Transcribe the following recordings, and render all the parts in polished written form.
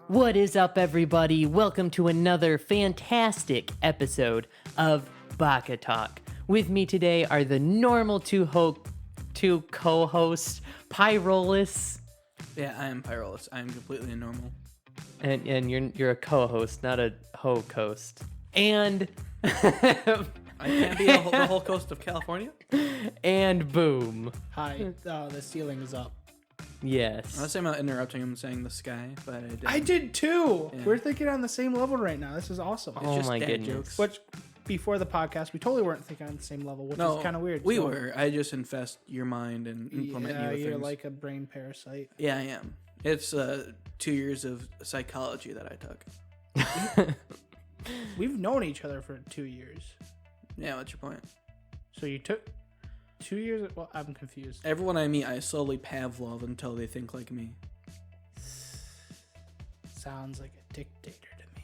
What is up, everybody? Welcome to another fantastic episode of Baka-Talk. With me today are the normal two co-hosts, Pyrolus. Yeah, I am Pyrolus. I am completely normal. And you're a co-host, not a ho-coast. And I can't be the whole coast of California. and Boom. Hi, the ceiling is up. Yes. I was saying about interrupting him saying the sky, but I didn't. I did too. Yeah. We're thinking on the same level right now. This is awesome. Oh just my dad goodness. jokes. Which, before the podcast, we totally weren't thinking on the same level, which No, is kind of weird. We So, were. I just infest your mind and implement Yeah, new you're things. like a brain parasite. Yeah, I am. It's 2 years of psychology that I took. We've known each other for 2 years. Yeah, what's your point? So you took 2 years? Well, I'm confused. Everyone I meet, I slowly Pavlov until they think like me. Sounds like a dictator to me.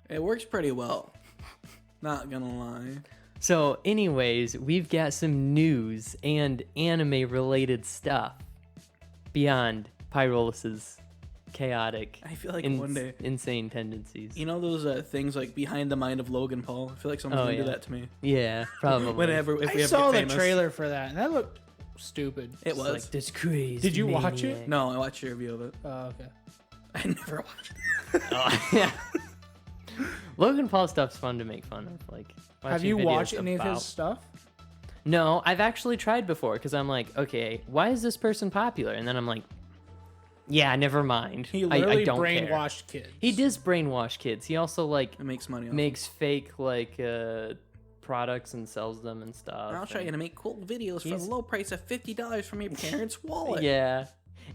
It works pretty well. Not gonna lie. So, anyways, we've got some news and anime-related stuff beyond Pyrolus's chaotic, I feel like one day, insane tendencies. you know those things like Behind the Mind of Logan Paul? I feel like someone's gonna do that to me. Yeah, probably. Whenever, if I we ever saw get the famous. trailer for that, and that looked stupid. It was. Like this crazy. Did you watch it? maniac. No, I watched your review of it. Oh, okay. I never watched it. Oh, yeah. Logan Paul stuff's fun to make fun of. Like, Have watching you videos watched any of about- his stuff? No, I've actually tried before because I'm like, okay, why is this person popular? And then I'm like, yeah, never mind. He I literally don't brainwashed care. kids. He does brainwash kids. He also like It makes money. makes fake like products and sells them and stuff. I'll try and- to make cool videos for He's- the low price of $50 from your parents' wallet. Yeah.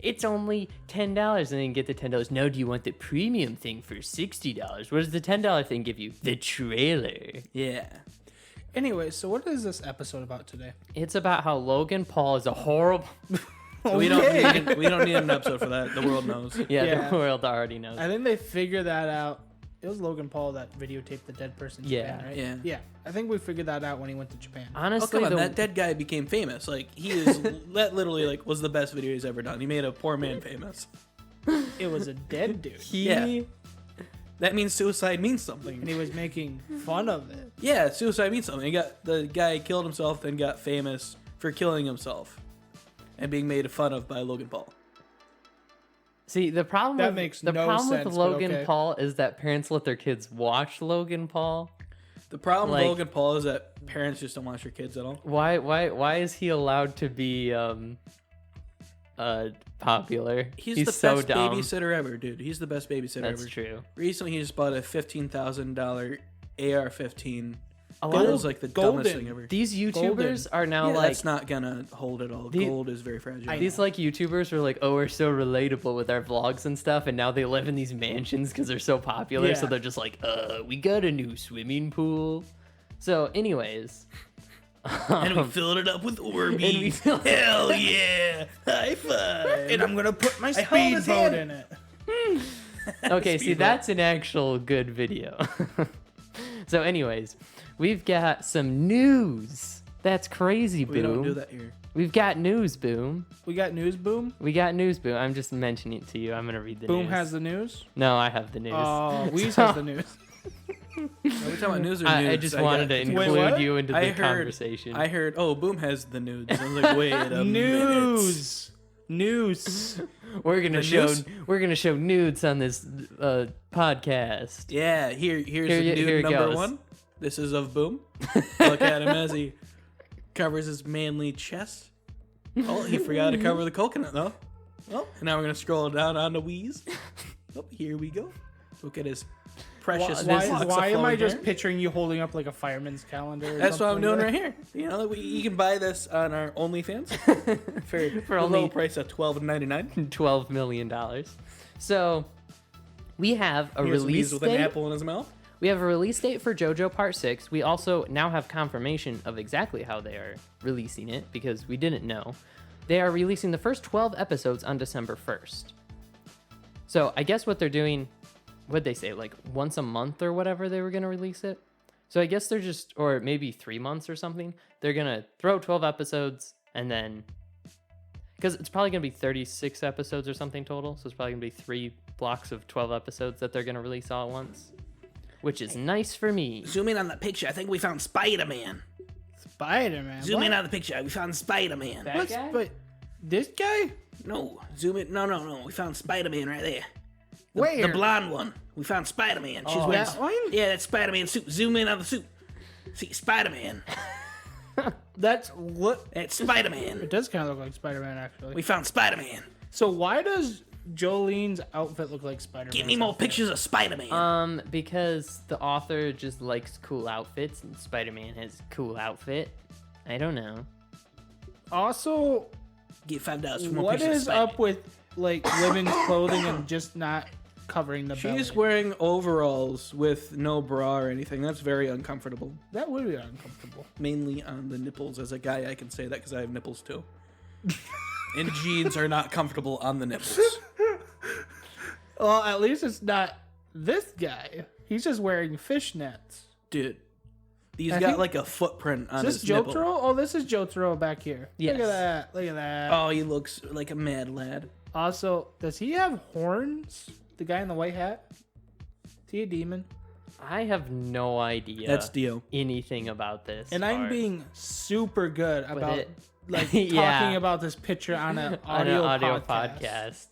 It's only $10, and then you get the $10. No, do you want the premium thing for $60? What does the $10 thing give you? The trailer. Yeah. Anyway, so what is this episode about today? It's about how Logan Paul is a horrible. We don't need an episode for that. The world knows. Yeah, Yeah. the world already knows. I think they figured that out. It was Logan Paul that videotaped the dead person in Yeah. Japan, right? Yeah. Yeah. I think we figured that out when he went to Japan. Oh, Honestly, come on. the, That dead guy became famous. Like, he is, that literally, like, was the best video he's ever done. He made a poor man famous. It was a dead dude. Yeah. That means suicide means something. And he was making fun of it. Yeah, suicide means something. The guy killed himself, then got famous for killing himself and being made fun of by Logan Paul. See, the problem That with, makes the no problem sense, with but Logan okay. Paul is that parents let their kids watch Logan Paul. The problem Like- with Logan Paul is that parents just don't watch their kids at all. Why is he allowed to be popular? He's the so best dumb. babysitter ever, dude. He's the best babysitter That's ever. true. Recently, he just bought a $15,000 AR-15. A That lot was of like the golden. dumbest thing ever. these YouTubers are now Yeah, like that's not gonna hold at all. The- Gold is very fragile. these like YouTubers are like, oh, we're so relatable with our vlogs and stuff, and now they live in these mansions because they're so popular. So Yeah. they're just like, we got a new swimming pool. So, anyways, And we filled it up with Orbeez. And we filled- Hell yeah! High five! And I'm going to put my hold his speedboat hand. in it. okay, see, Speedboat. that's an actual good video. So, anyways, we've got some news. That's crazy, Boom. We don't do that here. We've got news, Boom. We got news, Boom. We got news, Boom. I'm just mentioning it to you. I'm gonna read the Boom news. has the news. No, I have the news. Oh, Weeze So- has the news. Are we talking about news or I nudes? just wanted to Wait, include what? you into the I heard- conversation. I heard, oh, Boom has the nudes. I was like, wait a minute. News. News. We're gonna The show news? we're gonna show nudes on this podcast. Yeah, here's Here the it nude number goes. one. This is of Boom. Look at him as he covers his manly chest. Oh, he forgot to cover the coconut, though. Oh, and now we're going to scroll down onto Wheeze. Oh, here we go. Look at his precious locks of Why am I flowing just hair. picturing you holding up like a fireman's calendar? Or That's what I'm something doing like right here. You know, you can buy this on our OnlyFans for a only- low price of $12.99. $12 million. So we have a Here's release Wheeze with an date. apple in his mouth. We have a release date for JoJo Part 6. We also now have confirmation of exactly how they are releasing it because we didn't know. They are releasing the first 12 episodes on December 1st. So I guess what they're doing, what'd they say, like once a month or whatever they were going to release it? So I guess they're just, or maybe 3 months or something. They're going to throw 12 episodes and then, because it's probably going to be 36 episodes or something total. So it's probably going to be blocks of 12 episodes that they're going to release all at once, which is nice for me. Zoom in on the picture. I think we found Spider-Man. Spider-Man. Zoom in on the picture. We found Spider-Man. That guy? But this guy? No, zoom in. No. We found Spider-Man right there. Where? The blonde one. We found Spider-Man. She's Oh, wearing. that one? Yeah, that's Spider-Man suit. Zoom in on the suit. See, Spider-Man. That's what. That's Spider-Man. It does kind of look like Spider-Man, actually. We found Spider-Man. So why does Jolene's outfit look like Spider-Man? Give me more pictures of Spider-Man. Because the author just likes cool outfits, and Spider-Man has a cool outfit. I don't know. Also, Get $5 for more what pictures of is Spider-Man. up with like women's clothing and just not covering the belly? She's wearing overalls with no bra or anything. That's very uncomfortable. That would be uncomfortable. Mainly on the nipples. As a guy, I can say that because I have nipples too. And jeans are not comfortable on the nipples. Well, at least it's not this guy. He's just wearing fishnets. Dude, he's I got think- like a footprint on Is his this nipple. Jotaro? Oh, this is Jotaro back here. Yes. Look at that. Look at that. Oh, he looks like a mad lad. Also, does he have horns? The guy in the white hat? Is he a demon? I have no idea That's Dio. anything about this. And I'm part. being super good about it. like Yeah. talking about this picture on an on an audio, audio podcast. podcast.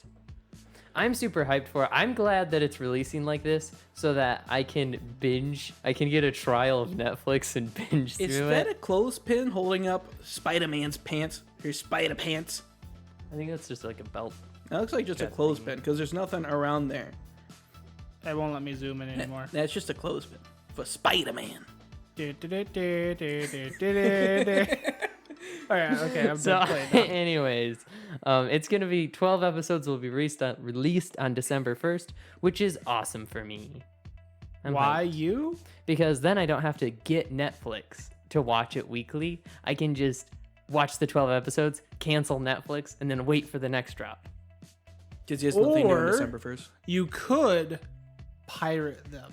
I'm super hyped for it. I'm glad that it's releasing like this so that I can binge. I can get a trial of Netflix and binge Is through that it. a clothespin holding up Spider-Man's pants? His Spider pants? I think that's just like a belt. That looks like just a Got clothespin because there's nothing around there. It won't let me zoom in anymore. That's just a clothespin for Spider-Man. Alright, okay, I'm So, done playing now. anyways, it's gonna be 12 episodes. Will be released on December 1st, which is awesome for me. I'm Why hyped. you? Because then I don't have to get Netflix to watch it weekly. I can just watch the 12 episodes, cancel Netflix, and then wait for the next drop. Because he has nothing new on Or- December 1st. You could pirate them.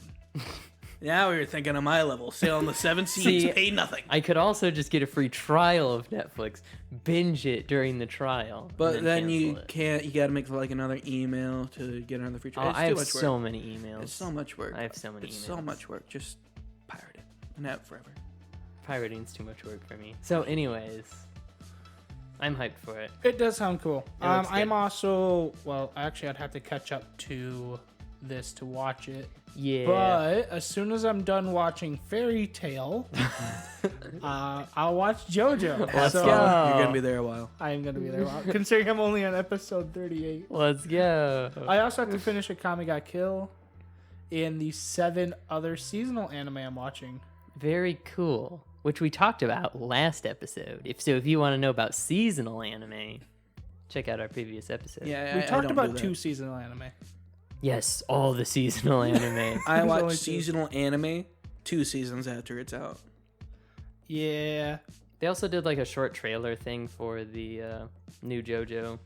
Now you're thinking of my level. Sail on the seven seas, See, pay nothing. I could also just get a free trial of Netflix, binge it during the trial. and But then you cancel it. can't. You got to make like another email to get another free trial. Oh, It's I too have much so work. many emails. It's so much work. I have so many It's so emails. much work. Just pirate it and have it forever. Pirating's too much work for me. So, anyways, I'm hyped for it. It does sound cool. It looks I'm good. also actually I'd have to catch up to this to watch it. Yeah. But as soon as I'm done watching Fairy Tale, I'll watch JoJo. Let's so go. You're gonna be there a while. I am gonna be there. Considering I'm only on episode 38. Let's go. I also have to finish Akame ga Kill and the 7 other seasonal anime I'm watching. Very cool. Which we talked about last episode. If you want to know about seasonal anime, check out our previous episode. Yeah, We I talked don't about do that. 2 seasonal anime. Yes, all the seasonal anime. I There's watch only 2. seasonal anime 2 seasons after it's out. Yeah. They also did like a short trailer thing for the new JoJo,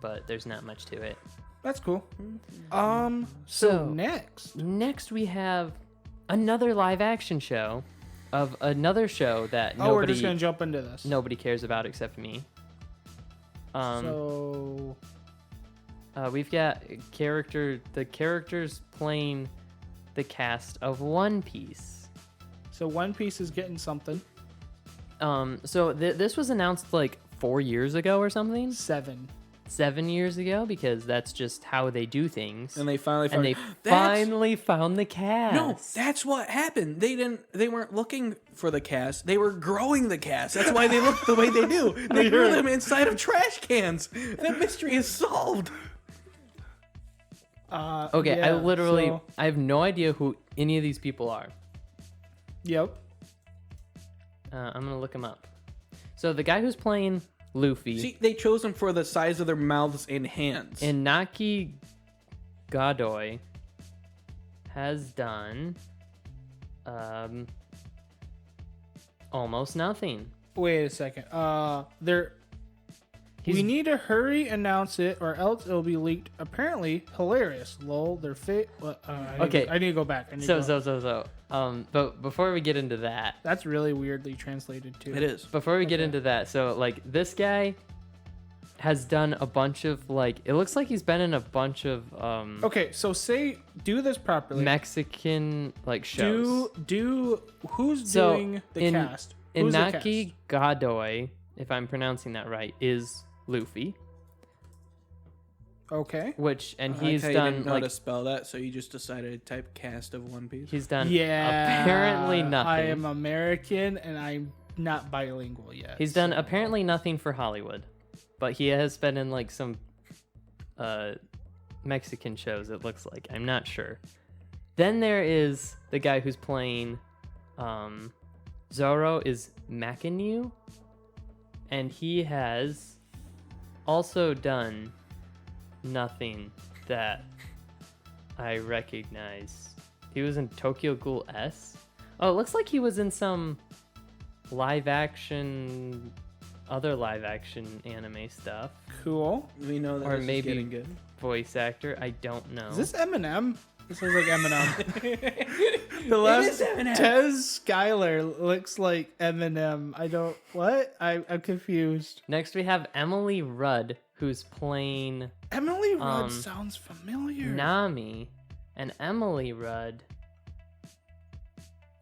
but there's not much to it. That's cool. So- So next. Next, we have another live action show of another show that Oh, we're just gonna jump into this. nobody cares about except me. So We've got the characters playing the cast of One Piece. One Piece is getting something. So this was announced like 4 years ago or something, 7. 7 years ago, because that's just how they do things. And they finally And found. they That's- finally found the cast. No, that's what happened. They weren't looking for the cast. They were growing the cast. That's why they look the way they do. They grew them inside of trash cans. That mystery is solved. Okay, yeah, I have no idea who any of these people are. Yep. I'm gonna look them up. So the guy who's playing Luffy, See, they chose them for the size of their mouths and hands. Inaki Godoy, has done almost nothing. Wait a second. We need to hurry announce it, or else it'll be leaked. Apparently, hilarious. Lol, their fit. Okay. I need to go back. So But before we get into that, that's really weirdly translated too. it is. so like this guy, has done a bunch of like. It looks like he's been in a bunch of Okay, so do this properly. Mexican like shows. Who's So, doing the cast? Who's the Inaki Godoy, if I'm pronouncing that right, is Luffy. Okay. And I he's like how you done didn't know like how to spell that, so you just decided to type cast of One Piece. he's done Yeah. apparently nothing. I am American and I'm not bilingual yet. He's done apparently nothing for Hollywood, but he has been in like some Mexican shows. It looks like I'm not sure. Then there is the guy who's playing Zoro is Mackenyu, and he has also done nothing that I recognize. He was in Tokyo Ghoul S. Oh, it looks like he was in some other live action anime stuff. Cool. We know that Or this maybe is getting good. voice actor. I don't know. Is this Eminem? This looks like Eminem. The last is Eminem. Tez Schuyler looks like Eminem. I'm confused. Next we have Emily Rudd, who's playing Emily Rudd sounds familiar. Nami, and Emily Rudd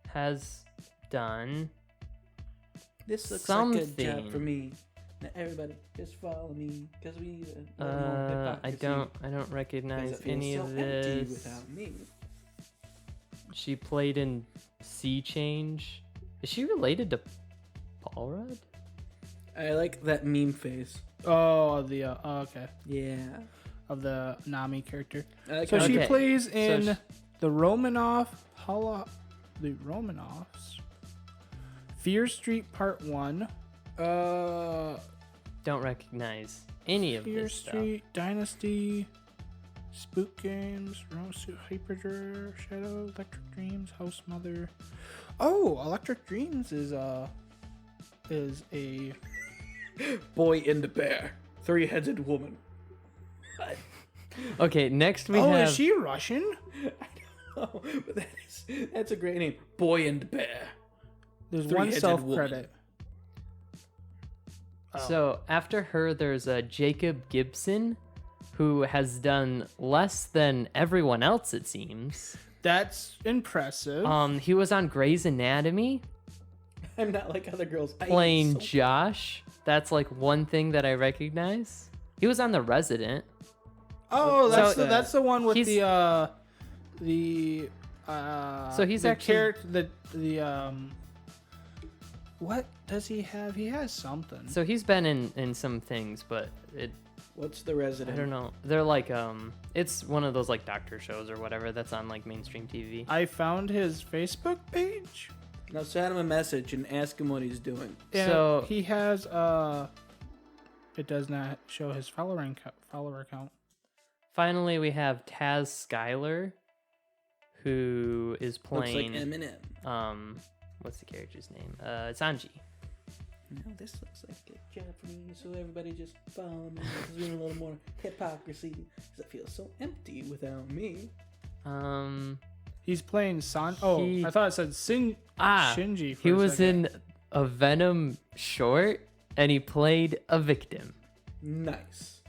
has done This looks something. like a job for me. Now everybody, just follow me, because we need a little more I hypocrisy, don't 'cause recognize it feels any so of empty this. without me. She played in Sea Change. Is she related to Paul Rudd? I like that meme face. Oh, okay. Yeah. Of the Nami character. I like So how she Okay. plays in So the Romanoffs, Fear Street Part 1, Don't recognize any of Fear this Street, Dynasty, Spook Games, Rosuit Hyperdrive, Shadow, Electric Dreams, House Mother. Oh, Electric Dreams is a Boy in the Bear. Three-headed woman. stuff. Okay, next we oh, have. is she Russian? Oh, but that's a great name. Boy and Bear. There's one Three-headed self-credit. So after her, there's Jacob Gibson, who has done less than everyone else, it seems. That's impressive. He was on Grey's Anatomy I'm not like other girls. playing Josh. That's like one thing that I recognize. He was on The Resident. Oh, So- that's the one with He's- So he's the actually- character what does he have? He has something. So he's been in some things, but What's the I Resident? don't know. They're like it's one of those like doctor shows or whatever that's on like mainstream TV. I found his Facebook page. Now send him a message and ask him what he's doing. And So- he has it does not show his follower account. Finally, we have Taz Schuyler, who is Looks like playing Eminem. what's the character's name? Sanji. No, this looks like a job for me, so everybody just follow me. There's a little more hypocrisy, because it feels so empty without me. He's playing I thought it said Shinji. For He a was second. in a Venom short, and he played a victim. Nice.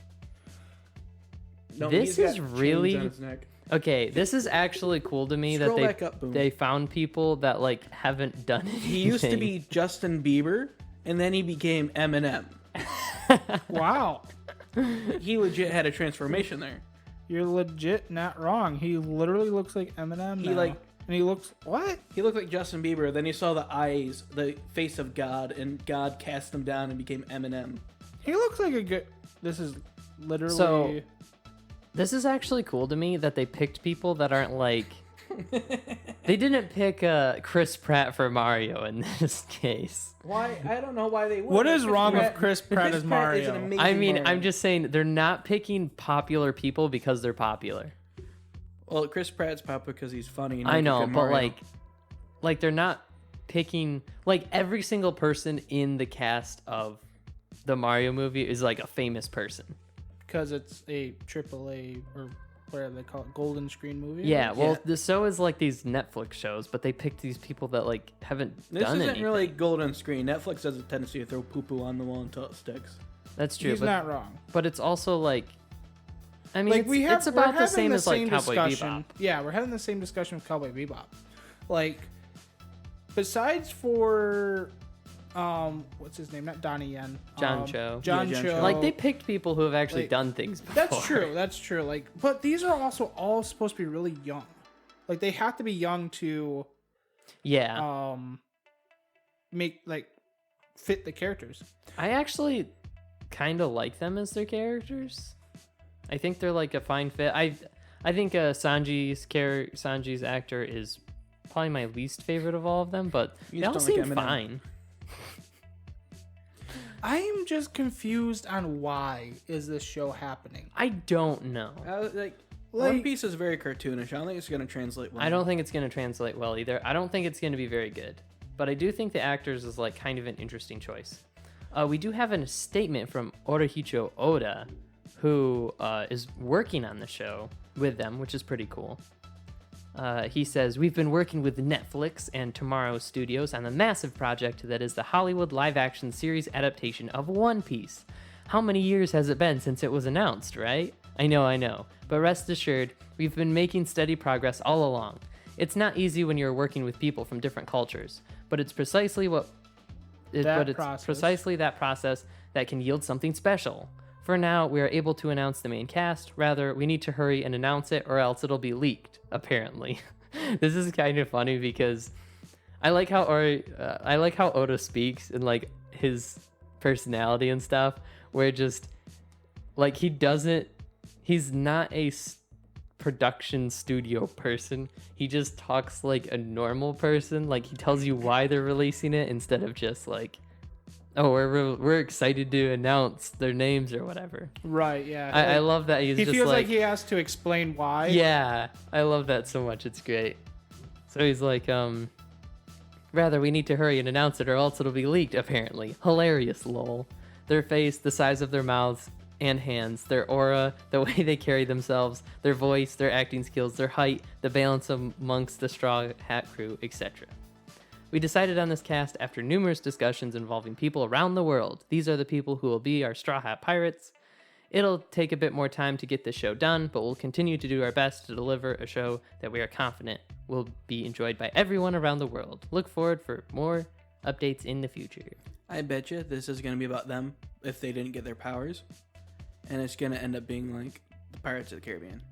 No, This he's got is chains really- on his neck. Okay, this is actually cool to me Scroll that back up, Boom. they found people that like haven't done anything. He used to be Justin Bieber, and then he became Eminem. Wow. He legit had a transformation there. You're legit not wrong. He literally looks like Eminem. He, now. like- and he looks what? He looked like Justin Bieber, then he saw the eyes, the face of God, and God cast him down and became Eminem. He looks like a good. This is literally. So- This is actually cool to me that they picked people that aren't like. They didn't pick Chris Pratt for Mario in this case. Why? I don't know why they would. What is wrong with Chris Pratt as is an Mario? amazing I mean, Mario. I'm just saying they're not picking popular people because they're popular. Well, Chris Pratt's popular because he's funny. And I he's a know, good but Mario. like they're not picking like every single person in the cast of the Mario movie is like a famous person. because it's a AAA or whatever they call it, golden screen movie. Yeah, well, Yeah. the show is like these Netflix shows, but they picked these people that like haven't This done isn't anything. really golden screen. Netflix has a tendency to throw poo poo on the wall until it sticks. That's true. He's not wrong. But it's also like, I mean, Like it's about the same as like Cowboy discussion. Bebop. Yeah, we're having the same discussion with Cowboy Bebop. Like, besides for, what's his name? Not Donnie Yen. John Cho. John Yeah, John Cho. Cho. Like they picked people who have actually Like, done things before. That's true. That's true. Like, but these are also all supposed to be really young. Like, they have to be young to, Yeah. make like fit the characters. I actually kind of like them as their characters. I think they're like a fine fit. I think Sanji's actor is probably my least favorite of all of them, but You they all just don't like seem Eminem. fine. I'm just confused on why is this show happening. I don't know. One Piece is very cartoonish. I don't think it's going to translate well. I don't think it's going to translate well either. I don't think it's going to be very good. But I do think the actors is like kind of an interesting choice. We do have a statement from Orihicho Oda, who is working on the show with them, which is pretty cool. He says, "We've been working with Netflix and Tomorrow Studios on a massive project that is the Hollywood live-action series adaptation of One Piece. How many years has it been since it was announced, right? I know. But rest assured, we've been making steady progress all along. It's not easy when you're working with people from different cultures, but it's precisely precisely that process that can yield something special. For now, we are able to announce the main cast. Rather, we need to hurry and announce it or else it'll be leaked, apparently." This is kind of funny because I like how Oda speaks and like his personality and stuff, where just like he's not a production studio person. He just talks like a normal person. Like he tells you why they're releasing it instead of just like, oh, we're excited to announce their names or whatever. Right, yeah. I love that he feels like he has to explain why. Yeah, I love that so much. It's great. So he's like, rather we need to hurry and announce it or else it'll be leaked, apparently. Hilarious, lol. Their face, the size of their mouths and hands, their aura, the way they carry themselves, their voice, their acting skills, their height, the balance amongst the Straw Hat crew, etc. We decided on this cast after numerous discussions involving people around the world. These are the people who will be our Straw Hat Pirates. It'll take a bit more time to get this show done, but we'll continue to do our best to deliver a show that we are confident will be enjoyed by everyone around the world. Look forward for more updates in the future. I bet you this is going to be about them if they didn't get their powers. And it's going to end up being like the Pirates of the Caribbean.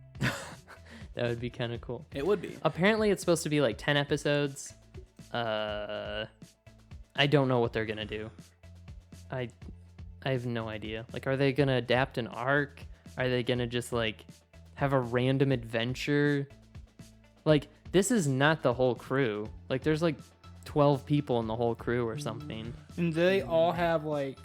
That would be kind of cool. It would be. Apparently it's supposed to be like 10 episodes. I don't know what they're going to do. I have no idea. Like, are they going to adapt an arc? Are they going to just like have a random adventure? Like, this is not the whole crew. Like, there's like 12 people in the whole crew or something. And do they all have like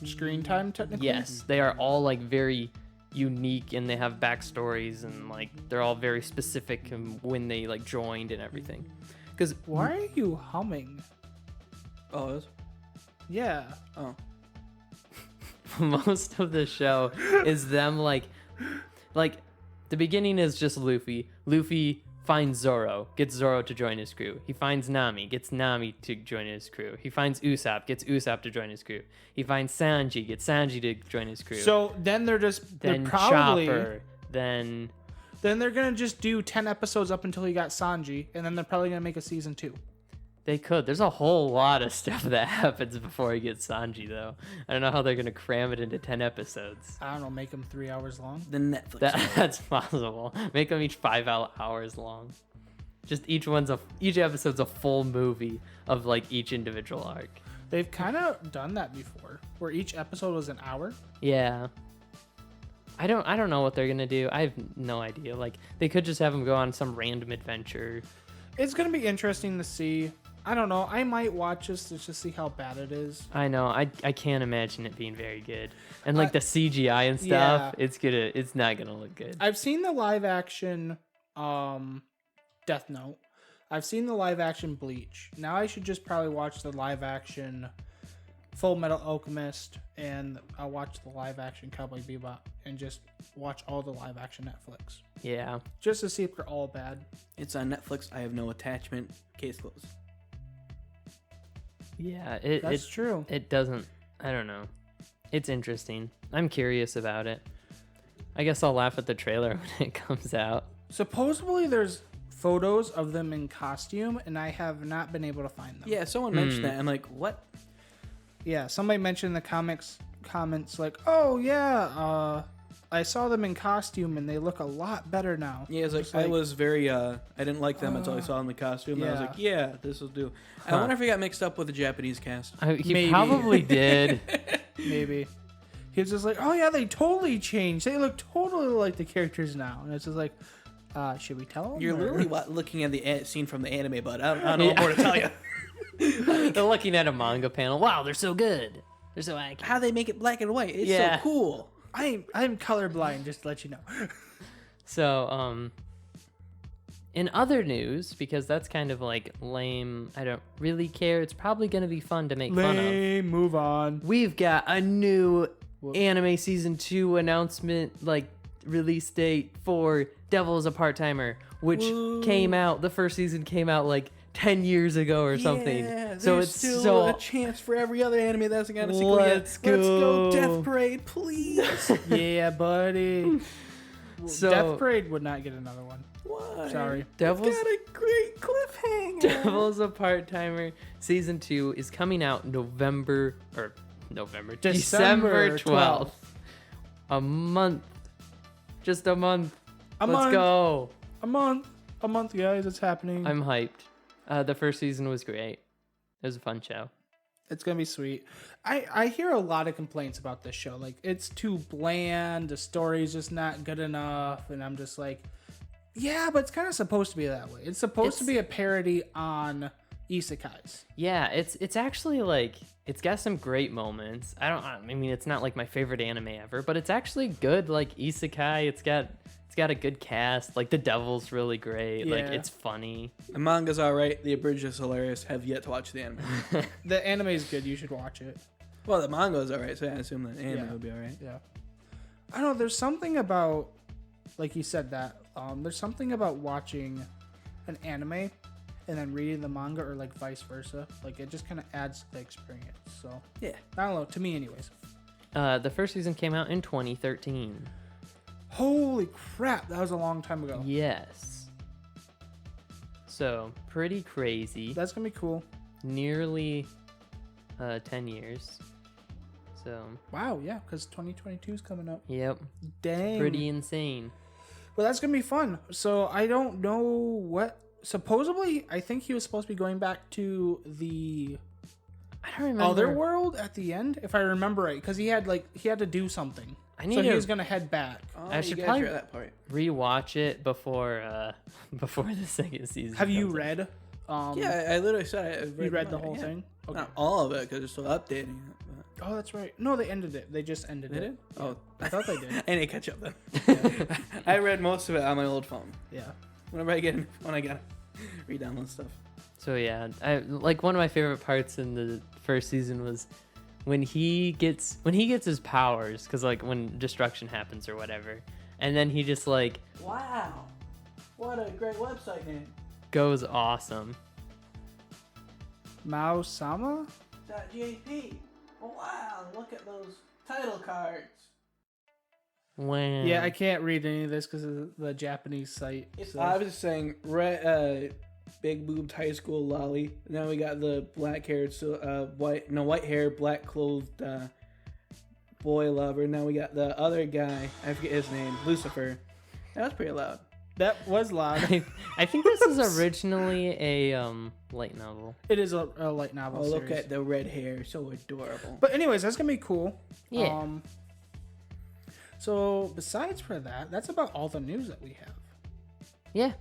screen time technically? Yes, they are all like very unique and they have backstories and like they're all very specific in when they like joined and everything. Because Why are you humming? Oh, it was? Yeah. Oh. most of the show is them like the beginning is just Luffy finds Zoro, gets Zoro to join his crew. He finds Nami, gets Nami to join his crew. He finds Usopp, gets Usopp to join his crew. He finds Sanji, gets Sanji to join his crew. So then they're then probably Chopper, then they're gonna just do 10 episodes up until you got Sanji, and then they're probably gonna make a season 2. they could. There's a whole lot of stuff that happens before he gets Sanji, though. I don't know how they're gonna cram it into 10 episodes. I don't know, make them 3 hours long. The Netflix. That's possible. Make them each 5 hours long. Just each episode's a full movie of like each individual arc. They've kind of done that before, where each episode was an hour. Yeah. I don't know what they're gonna do. I have no idea. Like they could just have them go on some random adventure. It's gonna be interesting to see. I don't know. I might watch this to just see how bad it is. I know. I can't imagine it being very good. And like the CGI and stuff, Yeah. it's not gonna look good. I've seen the live action Death Note. I've seen the live action Bleach. Now I should just probably watch the live action Full Metal Alchemist, and I'll watch the live action Cowboy Bebop, and just watch all the live action Netflix. Yeah. Just to see if they're all bad. It's on Netflix. I have no attachment. Case closed. Yeah. That's true. It doesn't. I don't know. It's interesting. I'm curious about it. I guess I'll laugh at the trailer when it comes out. Supposedly there's photos of them in costume, and I have not been able to find them. Yeah, someone mentioned that. I'm like, what? Yeah, somebody mentioned in the comments like, oh yeah, I saw them in costume and they look a lot better now. Yeah, it's like, I was very, I didn't like them until I saw them in the costume. And I was like, yeah, this will do. I wonder if he got mixed up with the Japanese cast. He Maybe. probably did. Maybe. He was just like, oh yeah, they totally changed. They look totally like the characters now. And it's just like, should we tell them? You're literally looking at the scene from the anime, but I don't know what more to tell you. They're looking at a manga panel. Wow, they're so good. They're so accurate. How they make it black and white. It's Yeah. so cool. I'm colorblind, just to let you know. So, in other news, because that's kind of like lame, I don't really care. It's probably going to be fun to make fun of. Move on. We've got a new anime season 2 announcement, like release date for Devil is a Part-Timer, which came out, the first season came out like 10 years ago or something. Yeah, so there's it's still so a chance for every other anime that's got a sequel yet. Let's Let's go go. Death Parade, please. Yeah, buddy. So- Death Parade would not get another one. Why? Sorry. Devil's It's got a great cliffhanger. Devil's a Part-Timer season 2 is coming out December 12th. A month. Just a month. Let's go. A month, guys. It's happening. I'm hyped. The first season was great. It was a fun show. It's gonna be sweet. I hear a lot of complaints about this show. Like, it's too bland. The story's just not good enough. And I'm just like, yeah, but it's kind of supposed to be that way. It's supposed to be a parody on isekais. Yeah, it's actually like, it's got some great moments. I mean, it's not like my favorite anime ever, but it's actually good. Like isekai, it's got a good cast. Like the devil's really great. Like Yeah. it's funny. The manga's alright. The abridged is hilarious. Have yet to watch the anime. The anime is good. You should watch it. Well, the manga's alright, so I assume the anime Yeah. will be alright. Yeah. I don't know. There's something about, like you said that. There's something about watching an anime and then reading the manga, or like vice versa. Like, it just kind of adds to the experience. So Yeah. I don't know. To me, anyways. The first season came out in 2013. Holy crap! That was a long time ago. Yes. So pretty crazy. That's gonna be cool. Nearly 10 years. So Wow. Yeah, because 2022 is coming up. yep, Dang. pretty insane. Well, that's gonna be fun. So I don't know what. Supposedly, I think he was supposed to be going back to the I don't remember. other world at the end, if I remember right, because he had to do something. I need So he to was gonna head back. Oh, I you should guys probably- are at that part. rewatch it before the second season. Have you comes out. read? Yeah, I literally said I You read the manga, whole yeah. thing? Okay. Not all of it, because they're still updating it. But... Oh, that's right. No, they ended it. They just ended They it. did? Oh, I thought they did. I need to catch up then. I read most of it on my old phone. Yeah. When I gotta re-download stuff. So yeah, I like one of my favorite parts in the first season was when he gets his powers, because like when destruction happens or whatever, and then he just like Wow. What a great website name. goes awesome. Mao-sama? .jp. Wow, look at those title cards. When Yeah, I can't read any of this because of the Japanese site. It's so- obviously saying big boobed high school lolly. Now we got the black haired, white hair, black clothed boy lover. Now we got the other guy. I forget his name. Lucifer. That was pretty loud. That was loud. I think this is originally a light novel. It is a light novel Oh, look series. at the red hair. So adorable. But anyways, that's gonna be cool. Yeah. So besides for that, that's about all the news that we have. Yeah.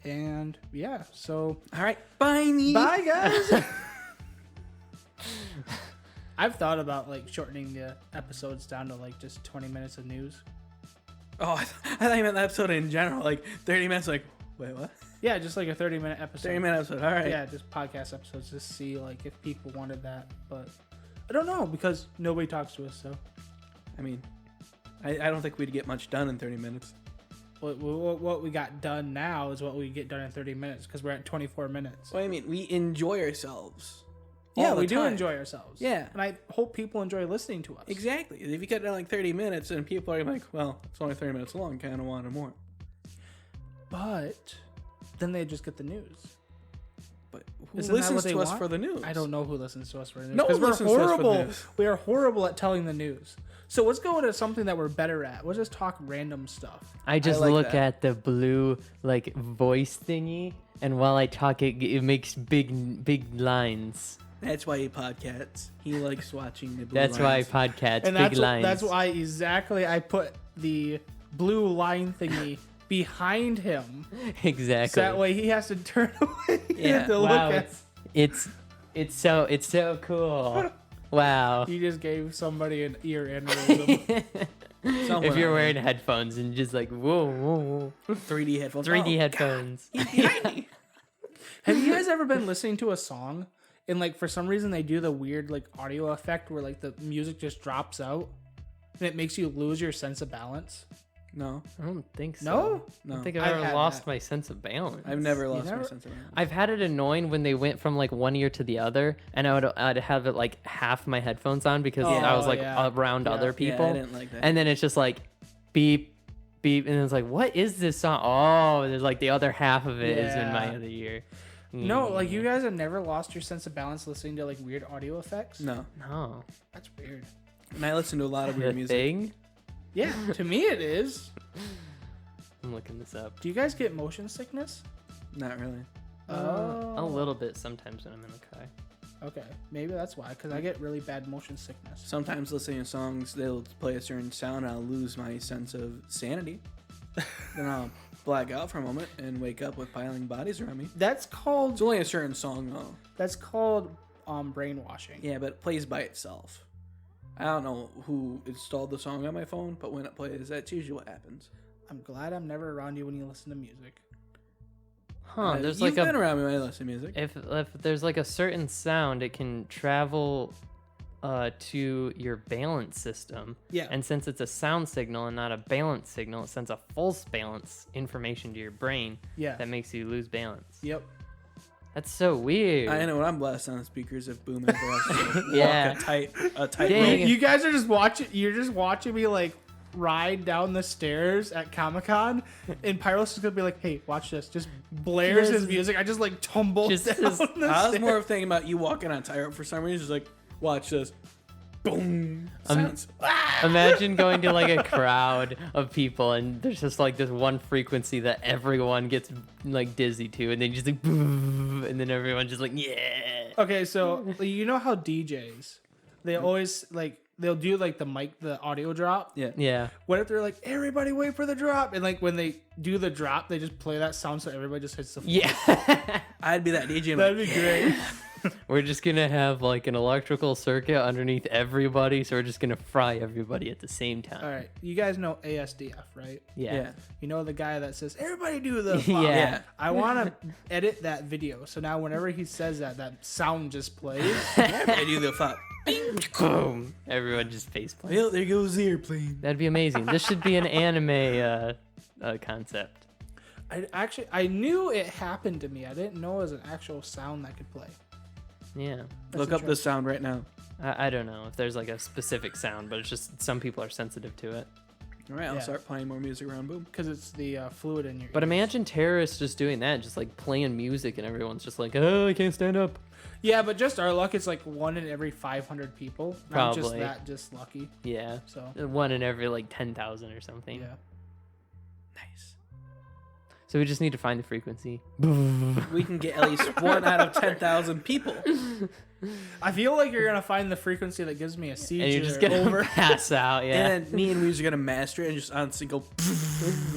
And yeah, so All right. Bye, bye guys. I've thought about like shortening the episodes down to like just 20 minutes of news. Oh, I thought you meant the episode in general. Like 30 minutes. Like, wait, what? Yeah, just like a 30-minute episode. 30-minute episode. All right. Yeah, just podcast episodes to see like if people wanted that, but I don't know because nobody talks to us. So I mean, I don't think we'd get much done in 30 minutes. what we got done now is what we get done in 30 minutes because we're at 24 minutes. Well, I mean, we enjoy ourselves. Yeah, all the we do time. enjoy ourselves. Yeah. And I hope people enjoy listening to us. Exactly. If you cut down like 30 minutes and people are like, well, it's only 30 minutes long, kind of wanted more. But then they just get the news. But who Isn't that listens what they to us want? for the news? I don't know who listens to us for the news. No one 'cause we're listens to us for the horrible. news. We are horrible at telling the news. So let's go into something that we're better at. Let's just talk random stuff. I just like look that. at the blue like voice thingy, and while I talk, it makes big lines. That's why he podcasts. He likes watching the blue That's lines. why podcasts And big lines. that's why exactly I put the blue line thingy behind him. exactly. So that way he has to turn away Yeah. to wow, look at. it's so cool. Wow. You just gave somebody an ear aneurysm. Somewhere If you're out wearing headphones and just like whoa, 3D headphones. 3D Oh, headphones. Have you guys ever been listening to a song and like for some reason they do the weird like audio effect where like the music just drops out and it makes you lose your sense of balance? No, I don't think so. No? I no. don't think I've I've ever had lost that. my sense of balance. I've never lost never- my sense of balance. I've had it annoying when they went from like one ear to the other, and I'd have it like half my headphones on because I was Oh, like yeah. around Yeah. other people, Yeah, I didn't like that. and then it's just like beep, beep, and it's like, what is this song? Oh, there's like the other half of it is in my Yeah. other ear. No, like you guys have never lost your sense of balance listening to like weird audio effects? No, No, That's weird. and I listen to a lot of the weird music. thing. Yeah, to me it is. I'm looking this up. Do you guys get motion sickness? Not really. Oh. A little bit sometimes when I'm in the car. Okay, maybe that's why, because I get really bad motion sickness. Sometimes listening to songs, they'll play a certain sound, and I'll lose my sense of sanity. Then I'll black out for a moment and wake up with piling bodies around me. That's called It's only a certain song though. Brainwashing. Yeah, but it plays by itself. I don't know who installed the song on my phone, but when it plays, that's usually what happens. I'm glad I'm never around you when you listen to music. Huh? There's You've like been a around me when I listen to music. if there's like a certain sound, it can travel to your balance system. Yeah. And since it's a sound signal and not a balance signal, it sends a false balance information to your brain Yeah. that makes you lose balance. Yep. That's so weird. I know when I'm blasting on the speakers if Boom ever has to Yeah. walk a tight Dang. rope. You guys are just watching. You're just watching me like ride down the stairs at Comic-Con, and Pyros is gonna be like, "Hey, watch this!" Just blares his Just- music. I just like tumble just- down just- the I was stairs. more thinking about you walking on tightrope for some reason. Just like, watch this. Boom. Sounds. Imagine going to like a crowd of people and there's just like this one frequency that everyone gets like dizzy to, and then just like boom, and then everyone's just like yeah. Okay, so you know how DJs, they always like they'll do like the mic, the audio drop. Yeah. Yeah. What if they're like, "Everybody wait for the drop," and like when they do the drop, they just play that sound so everybody just hits the floor. Yeah. I'd be that DJ. I'm That'd like, be great. We're just gonna have like an electrical circuit underneath everybody, so we're just gonna fry everybody at the same time. All right, you guys know ASDF, right? Yeah. yeah. You know the guy that says, "Everybody do the Yeah. Yeah. I want to edit that video, so now whenever he says that, that sound just plays. I do the fuck. Boom. Everyone just face plants. Well, there goes the airplane. That'd be amazing. This should be an anime concept. I knew it happened to me. I didn't know it was an actual sound that could play. Yeah. That's Look up the interesting. sound right now. I don't know if there's like a specific sound, but it's just some people are sensitive to it. All right, I'll Yeah. start playing more music around Boom. Because it's the fluid in your But ears. imagine terrorists just doing that, just like playing music, and everyone's just like, oh, I can't stand up. Yeah, but just our luck, it's like 1 in every 500 people. Not just Probably. that, just lucky. Yeah. So, One in every like 10,000 or something. yeah. Nice. So we just need to find the frequency. We can get at least 1 out of 10,000 people. I feel like you're going to find the frequency that gives me a seizure And you're just gonna over. pass out. Yeah. And then me and Weezer are gonna master it and just on single.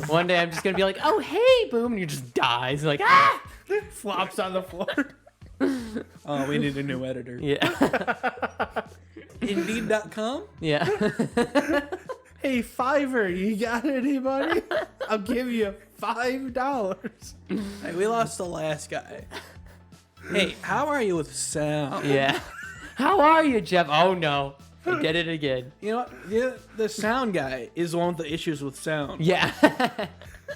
One day I'm just gonna be like, oh hey, boom, and you just dies. Like ah. Flops on the floor. Oh, we need a new editor. Yeah. Indeed.com. Yeah. Hey, Fiverr, you got anybody? I'll give you $5. Hey, we lost the last guy. Hey, how are you with sound? Yeah. How are you, Jeff? Oh no. I get it again. You know what? The sound guy is the one with the issues with sound. Yeah.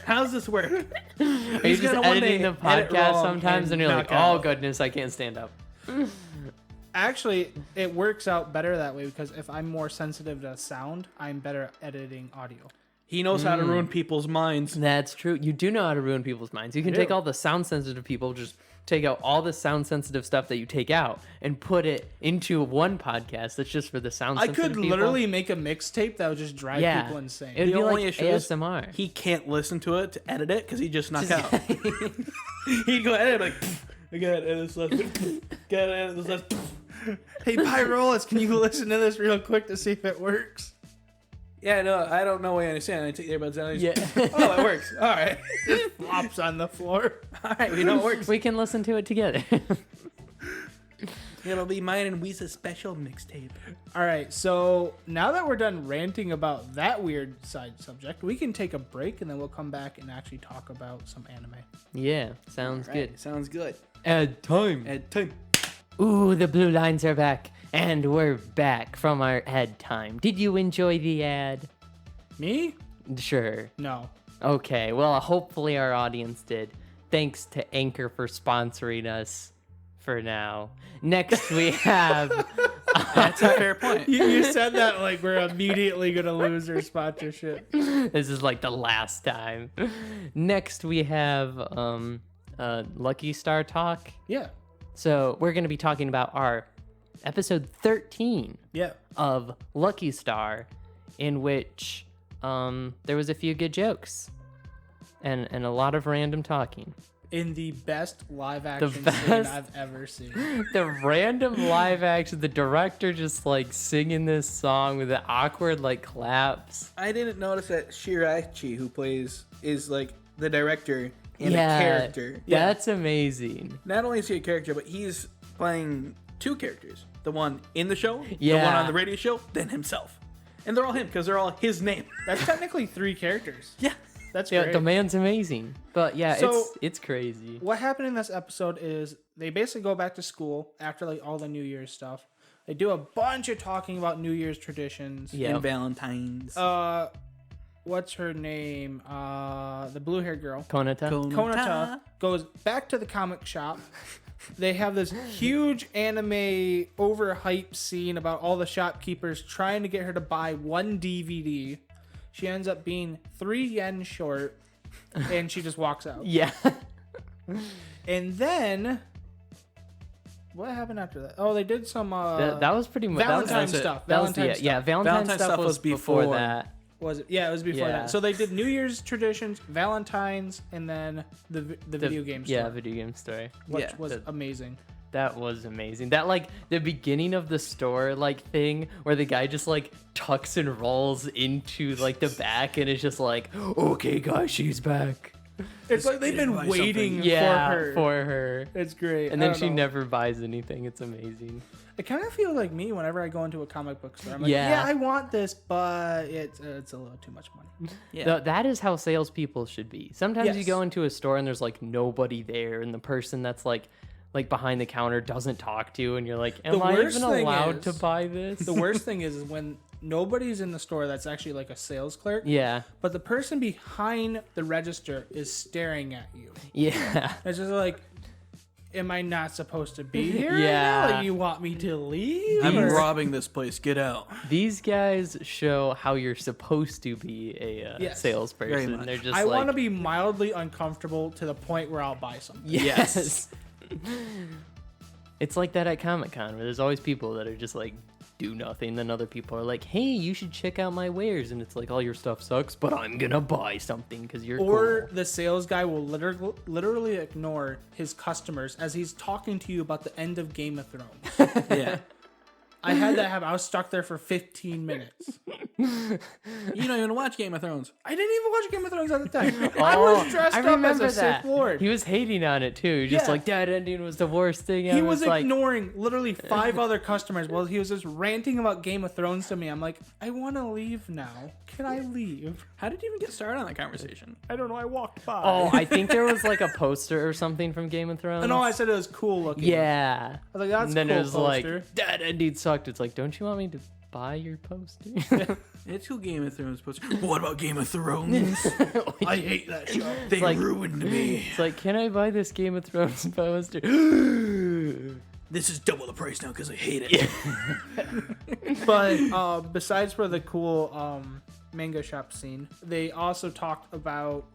How's this work? Are you He's just gonna one editing day the edit podcast wrong sometimes and you're like, knock oh out. goodness, I can't stand up. Actually, it works out better that way because if I'm more sensitive to sound, I'm better at editing audio. He knows how to ruin people's minds. That's true. You do know how to ruin people's minds. You can take all the sound sensitive people, just take out all the sound sensitive stuff that you take out and put it into one podcast that's just for the sound I sensitive could people. literally make a mixtape that would just drive people insane. It'd The be only like issue is ASMR. he can't listen to it to edit it because he just knocked out. He'd go edit like, I gotta edit this last. Gotta edit this last. Hey, Pyrolis, can you listen to this real quick to see if it works? Yeah, no, I don't know. I understand. I take the earbuds out. Yeah. Oh, it works. All right. Just flops on the floor. All right, we know it works. We can listen to it together. It'll be mine and Weeza's special mixtape. All right, so now that we're done ranting about that weird side subject, we can take a break and then we'll come back and actually talk about some anime. Yeah, sounds Right, good. sounds good. Ad time. At time. Ooh, the blue lines are back. And we're back from our ad time. Did you enjoy the ad? Me? Sure. No. Okay, well, hopefully our audience did. Thanks to Anchor for sponsoring us for now. Next, we have... That's a fair point. You said that like we're immediately going to lose our sponsorship. This is like the last time. Next, we have Lucky Star Talk. Yeah. So we're going to be talking about our episode 13 Yeah. of Lucky Star, in which there was a few good jokes and a lot of random talking. In the best live action scene best. I've ever seen. The random live action, the director just like singing this song with the awkward like claps. I didn't notice that Shirachi, who is like the director and a character. That's amazing. Not only is he a character, but he's playing two characters. The one in the show, the Yeah. one on the radio show, then himself. And they're all him because they're all his name. That's technically 3 characters. Yeah. That's Yeah, great. the man's amazing. But yeah, So- it's crazy. What happened in this episode is they basically go back to school after like all the New Year's stuff. They do a bunch of talking about New Year's traditions. Yeah. And Valentine's. What's her name? The blue haired girl. Konata. Konata goes back to the comic shop. They have this huge anime overhyped scene about all the shopkeepers trying to get her to buy one DVD. She ends up being 3 yen short, and she just walks out. Yeah. And then, what happened after that? Oh, they did some that was pretty much Valentine's it. stuff. That was Valentine's the, yeah, stuff. Valentine's stuff was before that. Was it? Yeah, it was before Yeah. that. So they did New Year's traditions, Valentine's, and then the video game Yeah, stuff, video game story. which Yeah. was amazing. That was amazing. That like the beginning of the store like thing where the guy just like tucks and rolls into like the back and is just like, okay guys, she's back. It's like they've been buy waiting something. Yeah, for her. It's great. And I then don't she know. never buys anything. It's amazing. It kind of feels like me whenever I go into a comic book store. I'm like, Yeah. yeah, I want this, but it's a little too much money. Yeah. That is how salespeople should be. Sometimes you Yes. go into a store and there's like nobody there, and the person that's like behind the counter doesn't talk to you, and you're like, am The I worst even thing allowed to is- buy this? The worst thing is when nobody's in the store that's actually like a sales clerk, Yeah. but the person behind the register is staring at you. Yeah. It's just like, am I not supposed to be here? Yeah. Right now? Like, you want me to leave? I'm Or- robbing this place. Get out. These guys show how you're supposed to be a Yes. Very salesperson. much. They're just I like, want to be mildly uncomfortable to the point where I'll buy something. yes. It's like that at Comic-Con where there's always people that are just like do nothing, then other people are like, hey, you should check out my wares, and it's like, all your stuff sucks, but I'm gonna buy something because you're Or cool. the sales guy will literally ignore his customers as he's talking to you about the end of Game of Thrones. Yeah. I had that happen. I was stuck there for 15 minutes. You don't even watch Game of Thrones. I didn't even watch Game of Thrones at the time. I was dressed up as remember a Sith Lord. He was hating on it too. Just Yeah. like that ending was the worst thing ever. He was It's like, ignoring literally 5 other customers while he was just ranting about Game of Thrones to me. I'm like, I want to leave now. Can I leave? How did you even get started on that conversation? I don't know. I walked by. oh, I think there was like a poster or something from Game of Thrones. no, I said it was cool looking. Yeah. I was like, that's And then cool it was poster. like, that ending sucked. It's like, don't you want me to buy your poster? It's who Game of Thrones poster. What about Game of Thrones? I hate that show. They like- ruined me. It's like, can I buy this Game of Thrones poster? This is double the price now because I hate it. But besides for the cool manga shop scene, they also talked about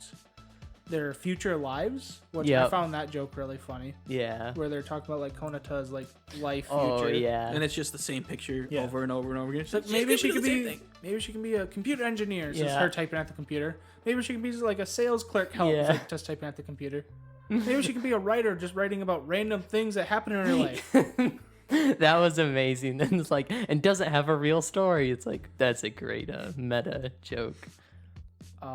their future lives, which I found that joke really funny. Yeah. Where they're talking about like Konata's like life future. Oh yeah. And it's just the same picture over and over and over again. It's like, Maybe she can be a computer engineer. So it's her typing at the computer. Maybe she can be like a sales clerk help, like just typing at the computer. Maybe she can be a writer, just writing about random things that happen in her life. That was amazing. And it's like, and doesn't have a real story. It's like, that's a great meta joke.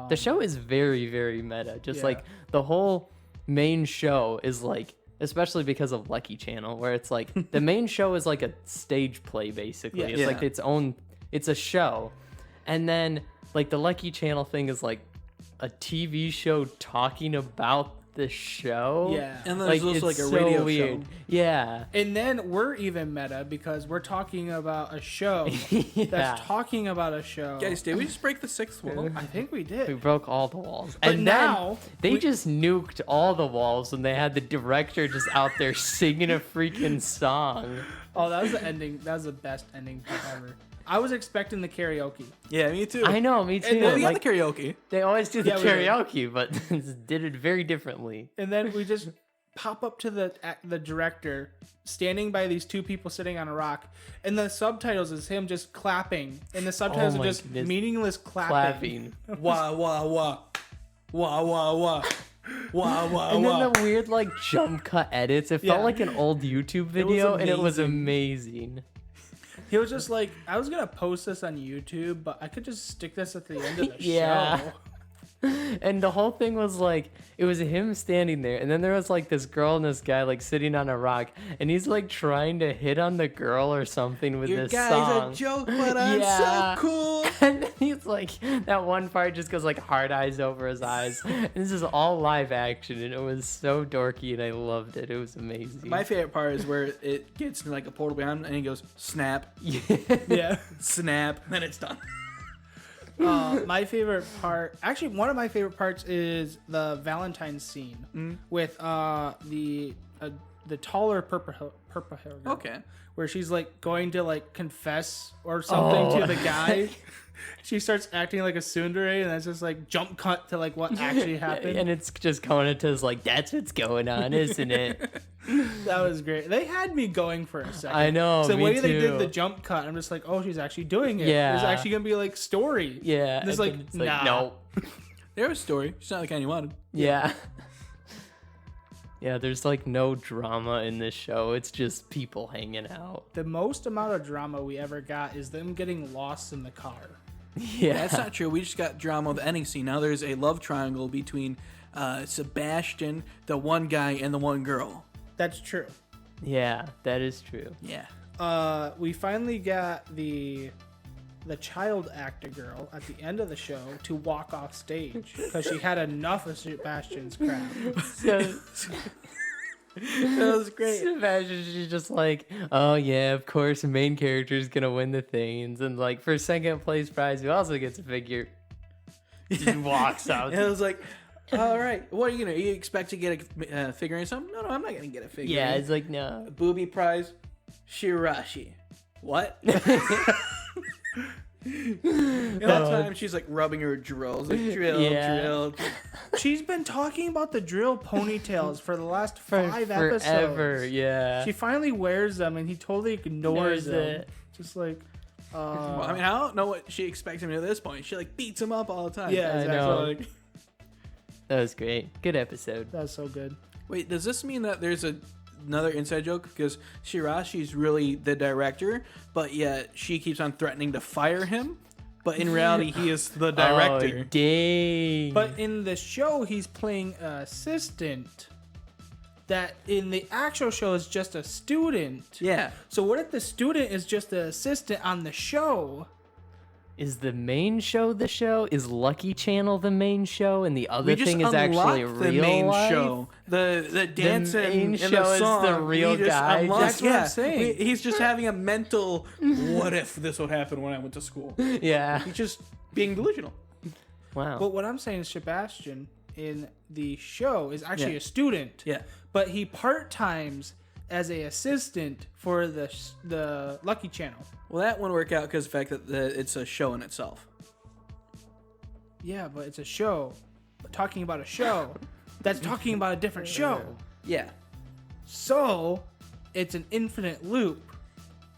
The show is very, very meta. Just like the whole main show is like, especially because of Lucky Channel, where it's like the main show is like a stage play basically. It's like its own. It's a show, and then like the Lucky Channel thing is like a TV show talking about the show. Yeah. And then there's also like a radio show. Yeah. And then we're even meta because we're talking about a show that's talking about a show. Guys, did we just break the sixth wall? I think we did. We broke all the walls. But and now then they just nuked all the walls when they had the director just out there singing a freaking song. Oh, that was the ending. That was the best ending part ever. I was expecting the karaoke. Yeah, me too. I know, me too. And then we got Like, the karaoke. they always do the Yeah, we did. karaoke, but did it very differently. And then we just pop up to the director standing by these two people sitting on a rock, and the subtitles is him just clapping, and the subtitles Oh are my just goodness. meaningless clapping. Wah, wah, wah. Wah, wah, wah. Wah, wah, And wah. then the weird like jump cut edits. It felt Yeah. like an old YouTube video, and it was amazing. He was just like, I was gonna post this on YouTube, but I could just stick this at the end of the Yeah. show. And the whole thing was like, it was him standing there, and then there was like this girl and this guy like sitting on a rock, and he's like trying to hit on the girl or something with Your this guy's song. a joke, but I'm Yeah. so cool. And then he's like, that one part just goes like hard eyes over his eyes. And this is all live action, and it was so dorky, and I loved it. It was amazing. My favorite part is where it gets in like a portal behind, and he goes, snap, Yeah. snap, then it's done. My favorite part, actually, one of my favorite parts is the Valentine's scene with the taller purple hair girl. Okay. Where she's like going to like confess or something to the guy. She starts acting like a tsundere, and that's just like jump cut to like what actually happened. And it's just Konata's like, that's what's going on, isn't it? That was great. They had me going for a second. I know, So the me way they too. did the jump cut, I'm just like, oh, she's actually doing it. Yeah. There's actually gonna be like story. Yeah. And it's and like, then it's nah. no. There was a story. She's not the kind you wanted. Yeah. Yeah, there's like no drama in this show. It's just people hanging out. The most amount of drama we ever got is them getting lost in the car. Yeah. That's not true. We just got drama with the ending scene. Now there's a love triangle between Sebastian, the one guy, and the one girl. That's true. Yeah, that is true. Yeah. We finally got the child actor girl at the end of the show to walk off stage because she had enough of Sebastian's crap. So That was great. Imagine she's just like, oh yeah, of course, the main character is gonna win the things, and like for second place prize, who also gets a figure. Just walks out. And I was like, all right, what are you gonna? You expect to get a figure or something? No, I'm not gonna get a figure. Yeah, it's like no. Booby prize, Shirashi. What? And that time she's like rubbing her drills, like drill, Yeah. drill. She's been talking about the drill ponytails for the last five Forever, episodes. yeah. She finally wears them, and he totally ignores them. it. Just like, Well, I mean, I don't know what she expects him to do at this point. She like beats him up all the time. yeah, I exactly. know. Like, That was great. Good episode. That's so good. wait, does this mean that there's another inside joke? Because Shirashi's really the director, but yet she keeps on threatening to fire him. But in reality, he is the director. Oh, dang. But in the show, he's playing an assistant. That in the actual show is just a student. Yeah. So what if the student is just an assistant on the show? Is the main show the show? Is Lucky Channel the main show, and the other We just thing is actually unlocked real the main life? show. The dance main and show the is song. the real we just guy. unlocked- That's what I'm yeah, saying. He's just having a mental, what if this would happen when I went to school? Yeah. He's just being delusional. Wow. But what I'm saying is Sebastian in the show is actually Yeah. a student. Yeah. But he part-times as a assistant for the Lucky Channel. Well, that wouldn't work out because of the fact that it's a show in itself. Yeah, but it's a show. Talking about a show that's talking about a different show. Yeah. So, it's an infinite loop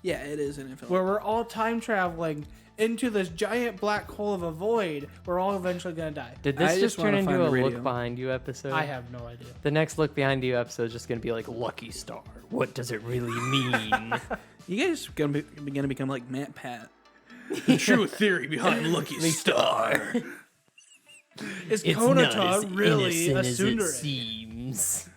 Yeah, it is an infinite. where we're all time traveling into this giant black hole of a void. We're all eventually going to die. Did I this just just turn wanna into find a the radio. Look Behind You episode? I have no idea. The next Look Behind You episode is just going to be like, Lucky Star. What does it really mean? You guys gonna become like Matt Pat. The true theory behind Lucky Star. Is It's not as Konata really a innocent as it tsundere? seems.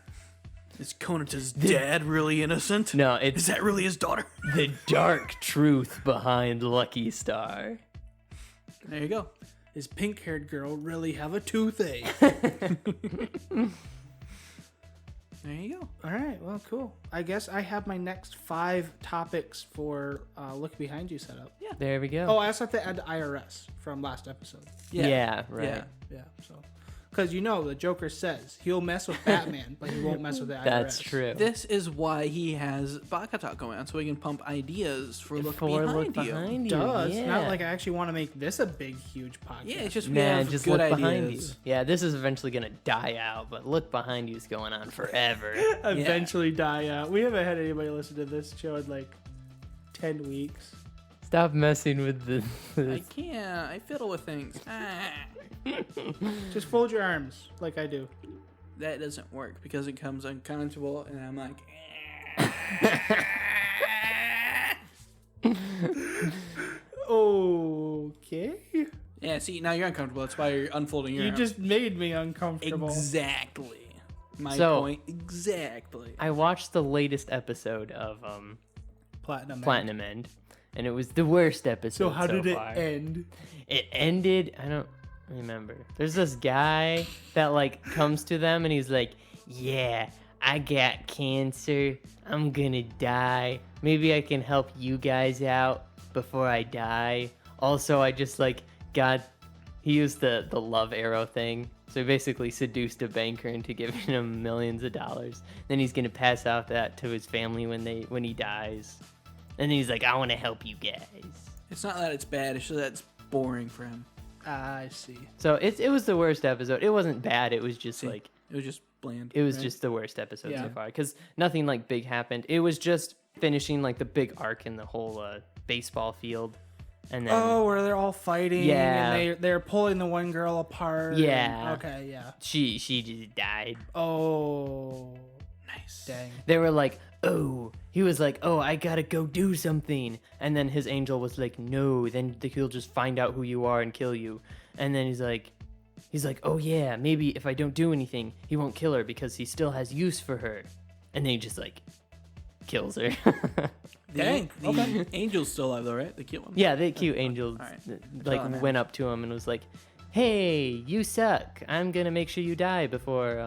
Is Konata's dad really innocent? No, Is it's that really his daughter? the dark truth behind Lucky Star. There you go. Does pink-haired girl really have a toothache? There you go. All right, well, cool. I guess I have my next 5 topics for Look Behind You set up. There we go. Oh, I also have to add the IRS from last episode. yeah, right. Yeah. Yeah, so. Because the Joker says he'll mess with Batman, but he won't mess with the IRS. That's true. This is why he has Baka-Talk going on, so he can pump ideas for Look Behind You. It does. yeah. Not like I actually want to make this a big, huge podcast. Yeah, it's just we Man, have just good look ideas. behind you. Yeah, this is eventually gonna die out, but Look Behind You is going on forever. eventually die out. We haven't had anybody listen to this show in like 10 weeks. Stop messing with the. I can't. I fiddle with things. Just fold your arms like I do. That doesn't work because it comes uncomfortable, and I'm like. Okay. Yeah, see, now you're uncomfortable. That's why you're unfolding your You arms. just made me uncomfortable. Exactly. My So- point. Exactly. I watched the latest episode of Platinum. End, and it was the worst episode. So how did it far. end? It ended. I don't remember. There's this guy that like comes to them and he's like, "Yeah, I got cancer. I'm gonna die. Maybe I can help you guys out before I die. Also, I just like got." He used the love arrow thing. So he basically seduced a banker into giving him millions of dollars. Then he's gonna pass out that to his family when he dies. And then he's like, "I want to help you guys." It's not that it's bad. It's just that it's boring for him. I see. So it was the worst episode. It wasn't bad. It was just like It was just bland. it was right? just the worst episode Yeah. so far because nothing like big happened. It was just finishing like the big arc in the whole baseball field, and then Oh, where they're all fighting. Yeah. And they're pulling the one girl apart. Yeah. Okay, yeah. she just died. Oh. nice. Dang. They were like, "Oh," he was like, "Oh, I gotta go do something," and then his angel was like, "No, then he'll just find out who you are and kill you," and then he's like, "Oh yeah, maybe if I don't do anything, he won't kill her because he still has use for her," and then he just like kills her. Dang, The angel's still alive, though, right? The cute one? Yeah, the cute angel Alright. like Oh, man. went up to him and was like, "Hey, you suck. I'm gonna make sure you die before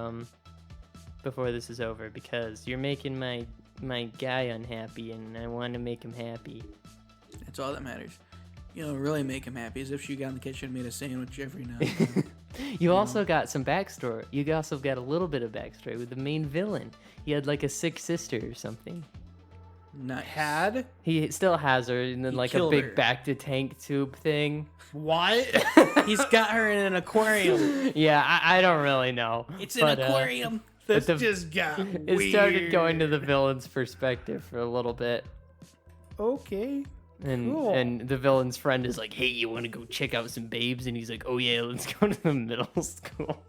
this is over because you're making my guy unhappy and I want to make him happy." That's all that matters. You know, really make him happy is if she got in the kitchen and made a sandwich every now and then. You also got some backstory. You also got a little bit of backstory with the main villain. He had like a sick sister or something. Nice. Had? He still has her, and then He like a killed big her. back to tank tube thing. What? He's got her in an aquarium. Yeah, I don't really know. It's an but, aquarium. This the- just got It started going to the villain's perspective for a little bit. Okay. And Cool. and the villain's friend is like, "Hey, you want to go check out some babes?" And he's like, "Oh yeah, let's go to the middle school."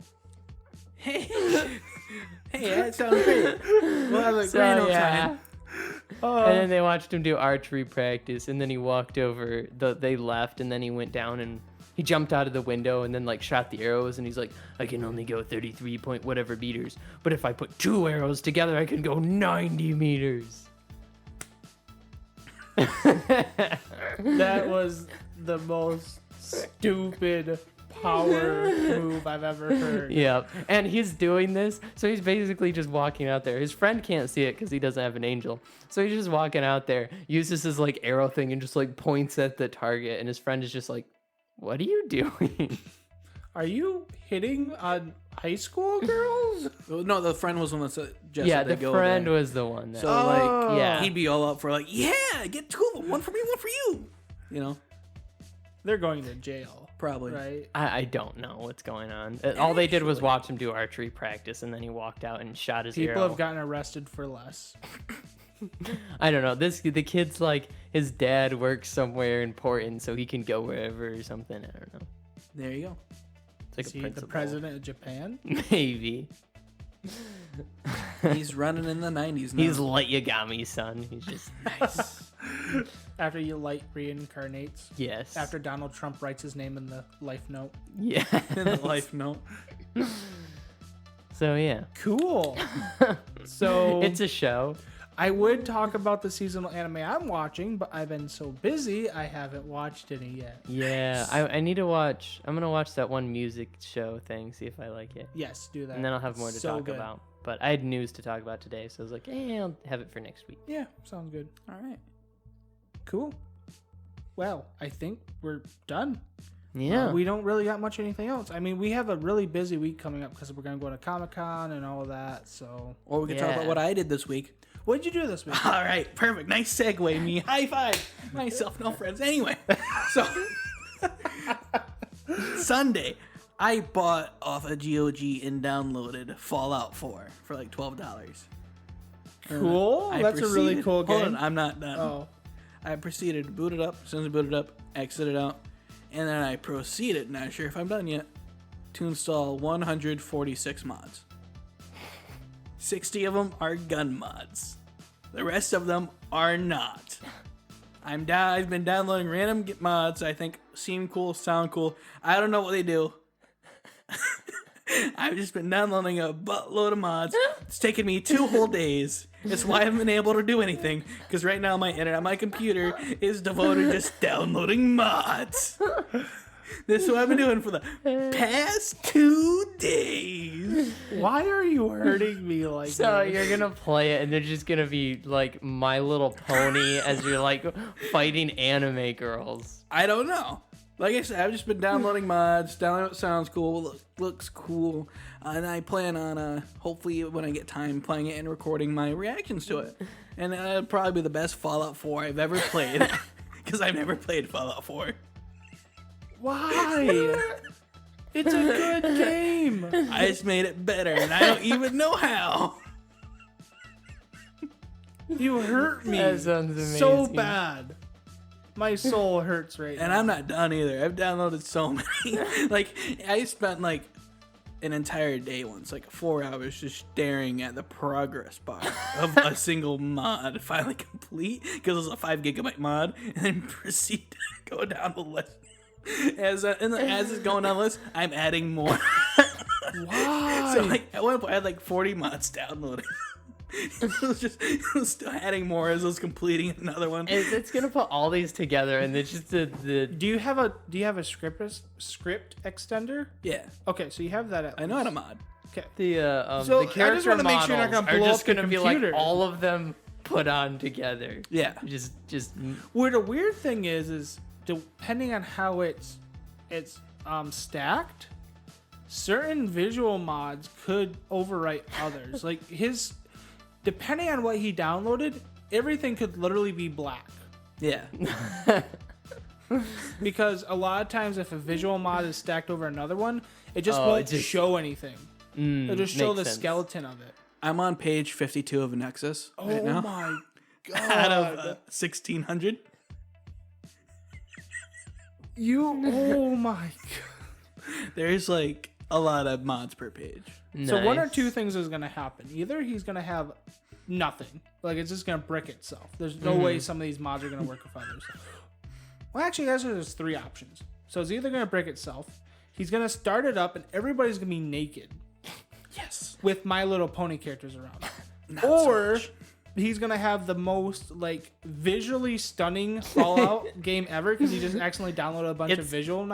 Hey, that sounds great. We'll have a So, grand old yeah. time. And then they watched him do archery practice, and then he walked over. They left, and then he went down and he jumped out of the window and then like shot the arrows. And he's like, "I can only go 33 point whatever meters, but if I put 2 arrows together, I can go 90 meters." That was the most stupid power move I've ever heard. Yep. And he's doing this, so he's basically just walking out there. His friend can't see it because he doesn't have an angel. So he's just walking out there, uses his like arrow thing and just like points at the target. And his friend is just like, "What are you doing?" Are you hitting on high school girls? No, the friend was the one that suggested Yeah, they the go friend there. was the one that. So like, Yeah. he'd be all up for like, yeah, get 2 of them, 1 for me, 1 for you. You know, They're going to jail, probably. right? I don't know what's going on. All they did was watch him do archery practice, and then he walked out and shot his People arrow. have gotten arrested for less. I don't know. The kid's like his dad works somewhere important, so he can go wherever or something. I don't know. There you go. It's like Is a he the principal. president of Japan? Maybe. He's running in the 90s now. He's Light Yagami's son. He's just nice. After you light reincarnates? yes. After Donald Trump writes his name in the life note? Yeah. In the life note. So yeah, Cool. So it's a show. I would talk about the seasonal anime I'm watching, but I've been so busy I haven't watched any yet. Yeah, I need to watch. I'm gonna watch that one music show thing, see if I like it, Yes, do that. and then I'll have more to So talk good. about. But I had news to talk about today, so I was like, I'll have it for next week. Yeah, sounds good. All right. Cool. Well, I think we're done. Yeah. We don't really got much anything else. I mean, we have a really busy week coming up because we're going to go to Comic-Con and all of that. So, Or we can talk Yeah. about what I did this week. what did you do this week? All right, perfect. Nice segue, me. High five. Myself, no friends. Anyway, so Sunday, I bought off a GOG and downloaded Fallout 4 for like $12. Cool. I That's a really proceeded- cool Hold game. on, I'm not done. Oh, I proceeded to boot it up. As soon as I booted up, exited out, and then I proceeded, not sure if I'm done yet, to install 146 mods. 60 of them are gun mods. The rest of them are not. I've been downloading random mods I think seem cool, sound cool. I don't know what they do. I've just been downloading a buttload of mods. It's taken me 2 whole days. It's why I haven't been able to do anything. Because right now my internet, my computer is devoted to just downloading mods. This is what I've been doing for the past 2 days. why are you hurting me like So this? you're gonna play it, and they're just gonna be like My Little Pony as you're like fighting anime girls. I don't know. Like I said, I've just been downloading mods, downloading what sounds cool, looks cool, and I plan on, hopefully when I get time, playing it and recording my reactions to it. And that'll probably be the best Fallout 4 I've ever played, because I've never played Fallout 4. Why? It's a good game. I just made it better, and I don't even know how. You hurt me That sounds amazing. so bad. My soul hurts right And now. I'm not done either. I've downloaded so many. Like, I spent like an entire day once, like 4 hours, just staring at the progress bar of a single mod finally complete, because it was a 5 gigabyte mod, and then proceed to go down the list. As it's going down the list, I'm adding more. Why? So like at one point I had like 40 mods downloaded. It was still adding more as I was completing another one. It's gonna put all these together, and it's just the Do you have a script extender? Yeah, Okay, so you have that. I know how to mod. Okay. the So, I just character wanna make models sure you're not gonna are blow just up the gonna be like computer. all of them put on together. Yeah. Just Where the weird thing is depending on how it's stacked, certain visual mods could overwrite others. Like depending on what he downloaded, everything could literally be black. Yeah. Because a lot of times if a visual mod is stacked over another one, it just won't show anything. It'll just show the makes sense. skeleton of it. I'm on page 52 of Nexus right Oh now. my Out of god. 1,600. Oh my god. There's like a lot of mods per page. So one or nice. two things is going to happen. Either he's going to have nothing. Like it's just going to brick itself. There's no way some of these mods are going to work with others. Well, actually, guys, there's 3 options. So it's either going to brick itself, he's going to start it up, and everybody's going to be naked Yes. with My Little Pony characters around. Not so Or much. he's going to have the most like visually stunning Fallout game ever because he just accidentally downloaded a bunch of visual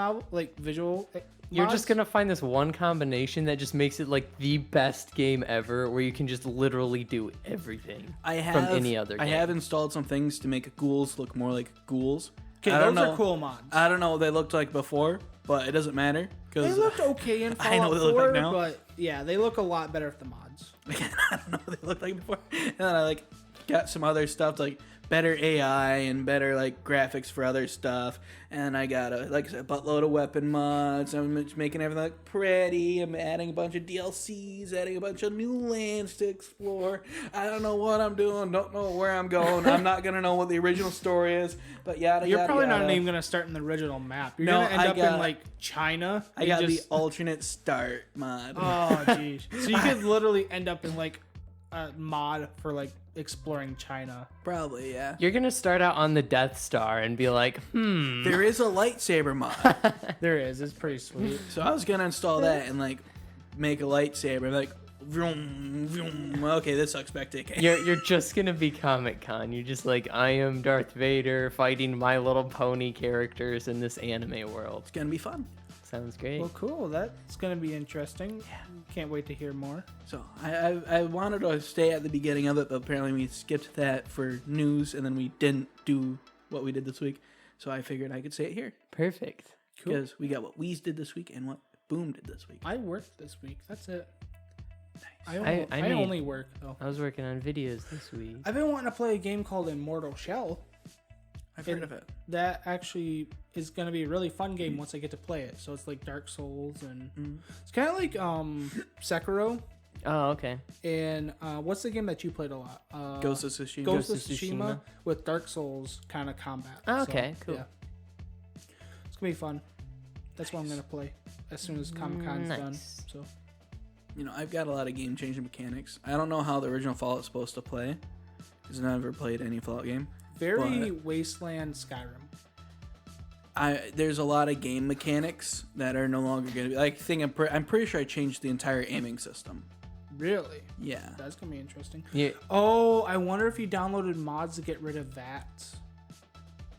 You're mods. just gonna find this one combination that just makes it like the best game ever, where you can just literally do everything from any other game. I have installed some things to make ghouls look more like ghouls. Okay, I don't those are know- cool mods. I don't know what they looked like before, but it doesn't matter They because looked okay in I know Fallout what 4, they look like now. but yeah, they look a lot better with the mods. I don't know what they looked like before. And then I like got some other stuff like better AI and better like graphics for other stuff. And I got a buttload of weapon mods. I'm just making everything look pretty. I'm adding a bunch of DLCs, adding a bunch of new lands to explore. I don't know what I'm doing. Don't know where I'm going. I'm not gonna know what the original story is. But yada You're yada. probably yada. not even gonna start in the original map. You're No, gonna end I up got- in like China. I and got just- the alternate start mod. Oh jeez. So you could literally end up in like a mod for like exploring China. Probably, yeah. You're gonna start out on the Death Star and be like, There is a lightsaber mod. There is. It's pretty sweet. So I was gonna install that and like make a lightsaber. Like, vroom, vroom. Okay, this sucks. Back to the You're just gonna be Comic Con. You're just like, I am Darth Vader fighting My Little Pony characters in this anime world. It's gonna be fun. Sounds great. Well, cool. That's gonna be interesting. Yeah. Can't wait to hear more. So I wanted to stay at the beginning of it, but apparently we skipped that for news, and then we didn't do what we did this week. So I figured I could say it here Perfect. Cool. because we got what Weez did this week and what Boom did this week. I worked this week. That's it. Nice. I made- only work though. I was working on videos this week. I've been wanting to play a game called Immortal Shell. I've heard of it. That actually is going to be a really fun game once I get to play it. So it's like Dark Souls and it's kind of like Sekiro. Oh, okay. And what's the game that you played a lot? Ghost of Tsushima. Ghost of Ghost of Tsushima Tsushima. with Dark Souls kind of combat. Oh, okay, cool. Yeah. It's gonna be fun. That's what I'm gonna play as soon as Comic Con's done. Nice. So You know, I've got a lot of game-changing mechanics. I don't know how the original Fallout's supposed to play because I've never played any Fallout game. very Wasteland Skyrim. There's a lot of game mechanics that are no longer going to be like. I'm pretty sure I changed the entire aiming system. Really? Yeah. That's gonna be interesting. Yeah. Oh, I wonder if you downloaded mods to get rid of VATS.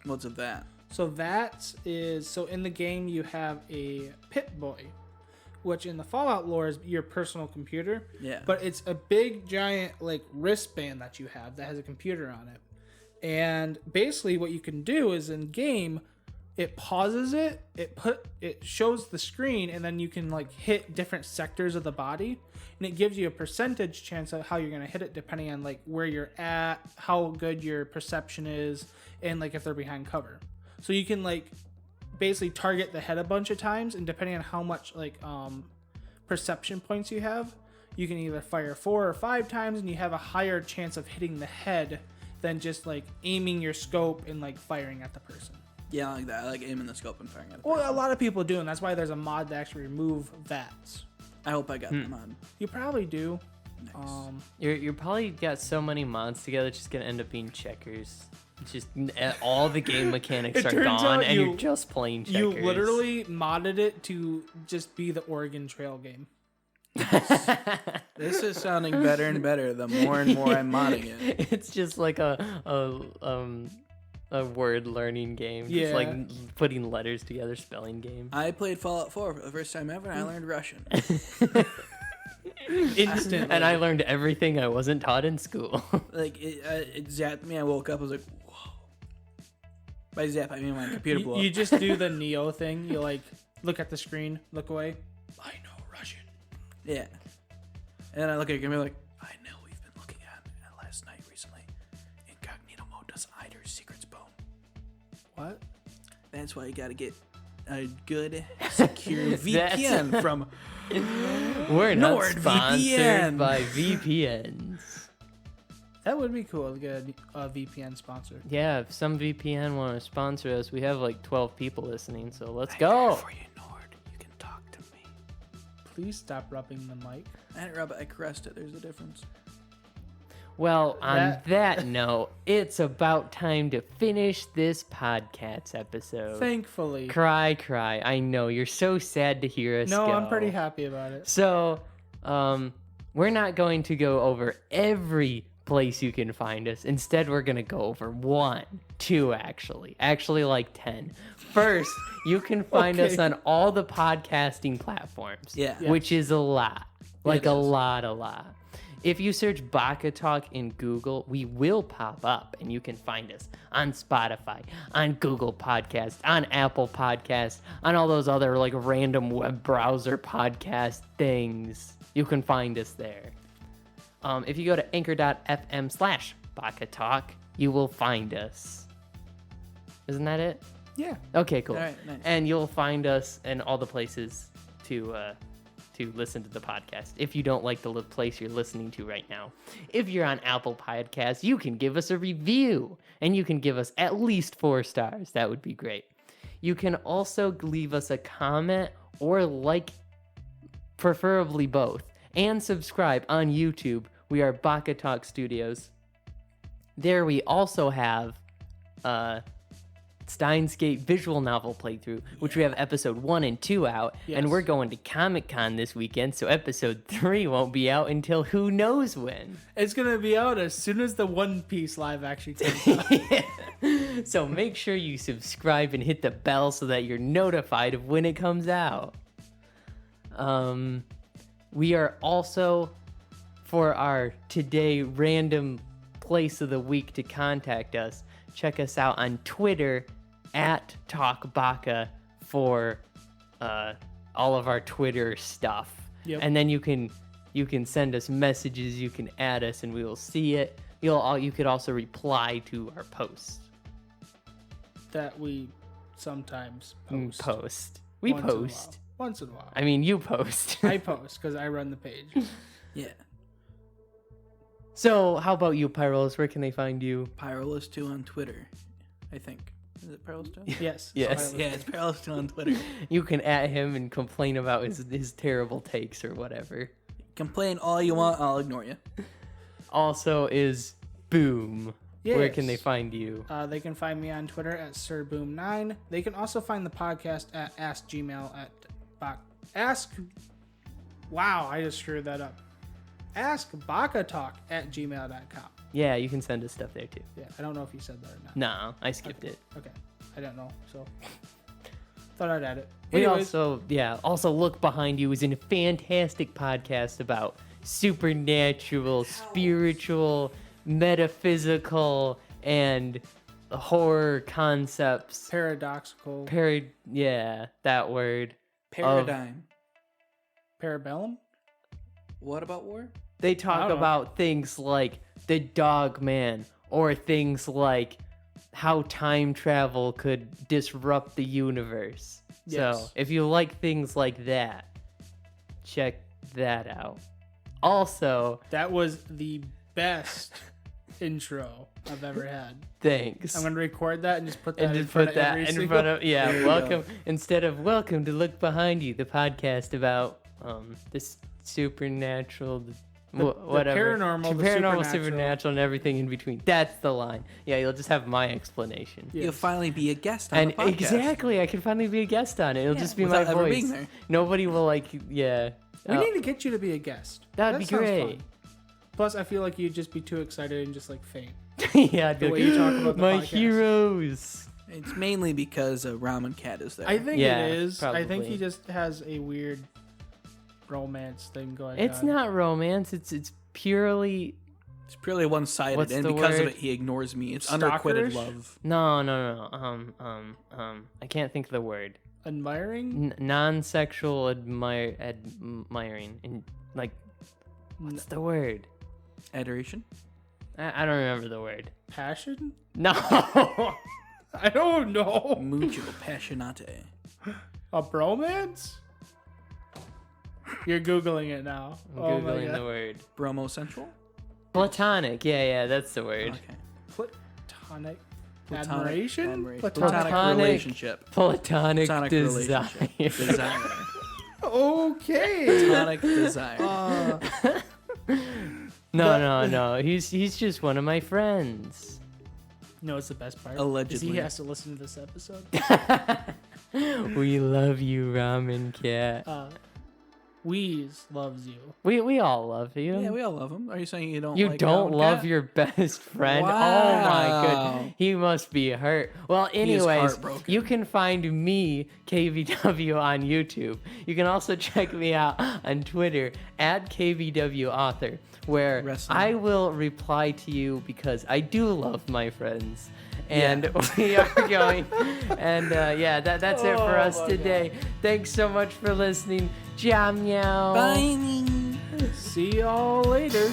What's of that? So VATS is so in the game you have a Pip-Boy, which in the Fallout lore is your personal computer. Yeah. But it's a big giant like wristband that you have that has a computer on it. And basically what you can do is in game it pauses it, it shows the screen, and then you can like hit different sectors of the body, and it gives you a percentage chance of how you're gonna hit it depending on like where you're at, how good your perception is, and like if they're behind cover. So you can like basically target the head a bunch of times, and depending on how much like perception points you have, you can either fire 4 or 5 times, and you have a higher chance of hitting the head than just like aiming your scope and like firing at the person. Yeah, I like that. I like aiming the scope and firing at it. Well, a lot of people do, and that's why there's a mod to actually remove VATS. I hope I got them on. You probably do. Nice. You're probably got so many mods together, it's just gonna end up being checkers. It's just all the game mechanics It are turns gone, out and you- you're just playing checkers. You literally modded it to just be the Oregon Trail game. This is sounding better and better the more and more I'm modding it. It's just like a word learning game. Yeah. Just like putting letters together, spelling game. I played Fallout 4 for the first time ever, and I learned Russian. Instantly. And I learned everything I wasn't taught in school. Like, it zapped me. I woke up, I was like, whoa. By zap, I mean my computer blew you up. just do the Neo thing. You like look at the screen, look away. I know Russian. Yeah. And then I look at your computer like, I know we've been looking at last night recently. Incognito mode doesn't hide her secrets, Boom. What? That's why you gotta get a good, secure VPN from We're not NordVPN. sponsored by VPNs. That would be cool to get a VPN sponsor. Yeah, if some VPN want to sponsor us, we have like 12 people listening, so let's For go. you, Nord. You can talk to me. Please stop rubbing the mic. I didn't rub it, I caressed it. There's a difference. Well, on That- that note, it's about time to finish this podcast episode. Thankfully. Cry, cry. I know, you're so sad to hear us No, go. I'm pretty happy about it. So, we're not going to go over every place you can find us. Instead, we're going to go over 1, 2, actually like 10. First, you can find us Okay. on all the podcasting platforms. Yeah. Yeah. Which is a lot. Like It a is. lot. If you search Baka-Talk in Google, we will pop up, and you can find us on Spotify, on Google Podcasts, on Apple Podcasts, on all those other like random web browser podcast things. You can find us there. If you go to anchor.fm/Baka-Talk, you will find us. Isn't that it? Yeah. Okay, cool. All right, nice. And you'll find us in all the places to listen to the podcast if you don't like the place you're listening to right now. If you're on Apple Podcasts, you can give us a review, and you can give us at least 4 stars. That would be great. You can also leave us a comment or like, preferably both, and subscribe on YouTube. We are Baka-Talk Studios. There we also have Steins Gate visual novel playthrough, which we have episode 1 and 2 out, Yes. and we're going to Comic-Con this weekend, so episode 3 won't be out until who knows when. It's going to be out as soon as the One Piece live action comes out. So make sure you subscribe and hit the bell so that you're notified of when it comes out. We are also, for our today random place of the week to contact us, check us out on Twitter @TalkBaka for all of our Twitter stuff. Yep. And then you can send us messages, you can add us, and we will see it. You could also reply to our posts. That we sometimes post. We Once in a while. post. Once in a while. I mean, you post. I post because I run the page. Yeah. So, how about you, Pyrolis? Where can they find you? Pyrolist2 on Twitter, I think. Is it Pyrolist2? Yes. Yes. Yeah, it's Pyrolist2 on Twitter. You can at him and complain about his terrible takes or whatever. Complain all you want, I'll ignore you. Also is Boom. Where can Yes. they find you? They can find me on Twitter at SirBoom9. They can also find the podcast at Ask. Wow, I just screwed that up. AskBakaTalk@gmail.com. Yeah, you can send us stuff there too. Yeah, I don't know if you said that or not. No, I skipped it. Okay, I don't know, so thought I'd add it. We Anyways, also Look Behind You is a fantastic podcast about supernatural, spiritual, metaphysical, and horror concepts. paradoxical, That word. Paradigm. parabellum. What about war? They I talk don't know. about things like the Dog Man, or things like how time travel could disrupt the universe. So Yes. if you like things like that, check that out. Also, That was the best intro I've ever had. thanks. I'm gonna record that and just put that And in just front put of that every in single... front of There you welcome go. instead of welcome to Look Behind You, the podcast about this supernatural, whatever, paranormal, the paranormal, supernatural. supernatural, and everything in between. That's the line. Yeah, you'll just have my explanation. Yes. You'll finally be a guest on And the podcast. exactly, I can finally be a guest on it. It'll Yeah, just be my without ever voice. being there. Nobody will like, yeah. We Oh, need to get you to be a guest. That'd be sounds great. fun. Plus, I feel like you'd just be too excited and just like faint. Yeah, I'd be The like, way you talk about the my podcast. heroes. It's mainly because Ramen Cat is there. I think Yeah, it is. I think probably. he just has a weird romance thing going It's on. not romance. It's purely It's purely one-sided, What's and the because of word? it, he ignores me. It's unrequited Stalkerish? love. no. I can't think of the word. admiring. Non-sexual admiring, and like, what's the word? Adoration? I don't remember the word. Passion? No. I don't know. Mucho passionate. A bromance? You're Googling it now. I'm Oh my googling the god. word. Bromo Central? Platonic. Yeah, that's the word. Okay. Platonic Platonic admiration? admiration. Platonic. Platonic relationship. Platonic, Platonic desire. relationship. Desire. Okay. Platonic desire. No. He's just one of my friends. No, it's the best part. Allegedly. Is he has to listen to this episode. We love you, Ramen Cat. Wheeze loves you. We all love you. Yeah, we all love him. Are you saying you don't? You like don't Round love Cat? your best friend? Oh Wow. my goodness. He must be hurt. Well, is anyways, heartbroken. you can find me, KVW, on YouTube. You can also check me out on Twitter at KVWAuthor, where Wrestling. I will reply to you because I do love my friends. And we are going. And that's it for us today. Thanks so much for listening. Ciao, meow. Bye. See y'all later.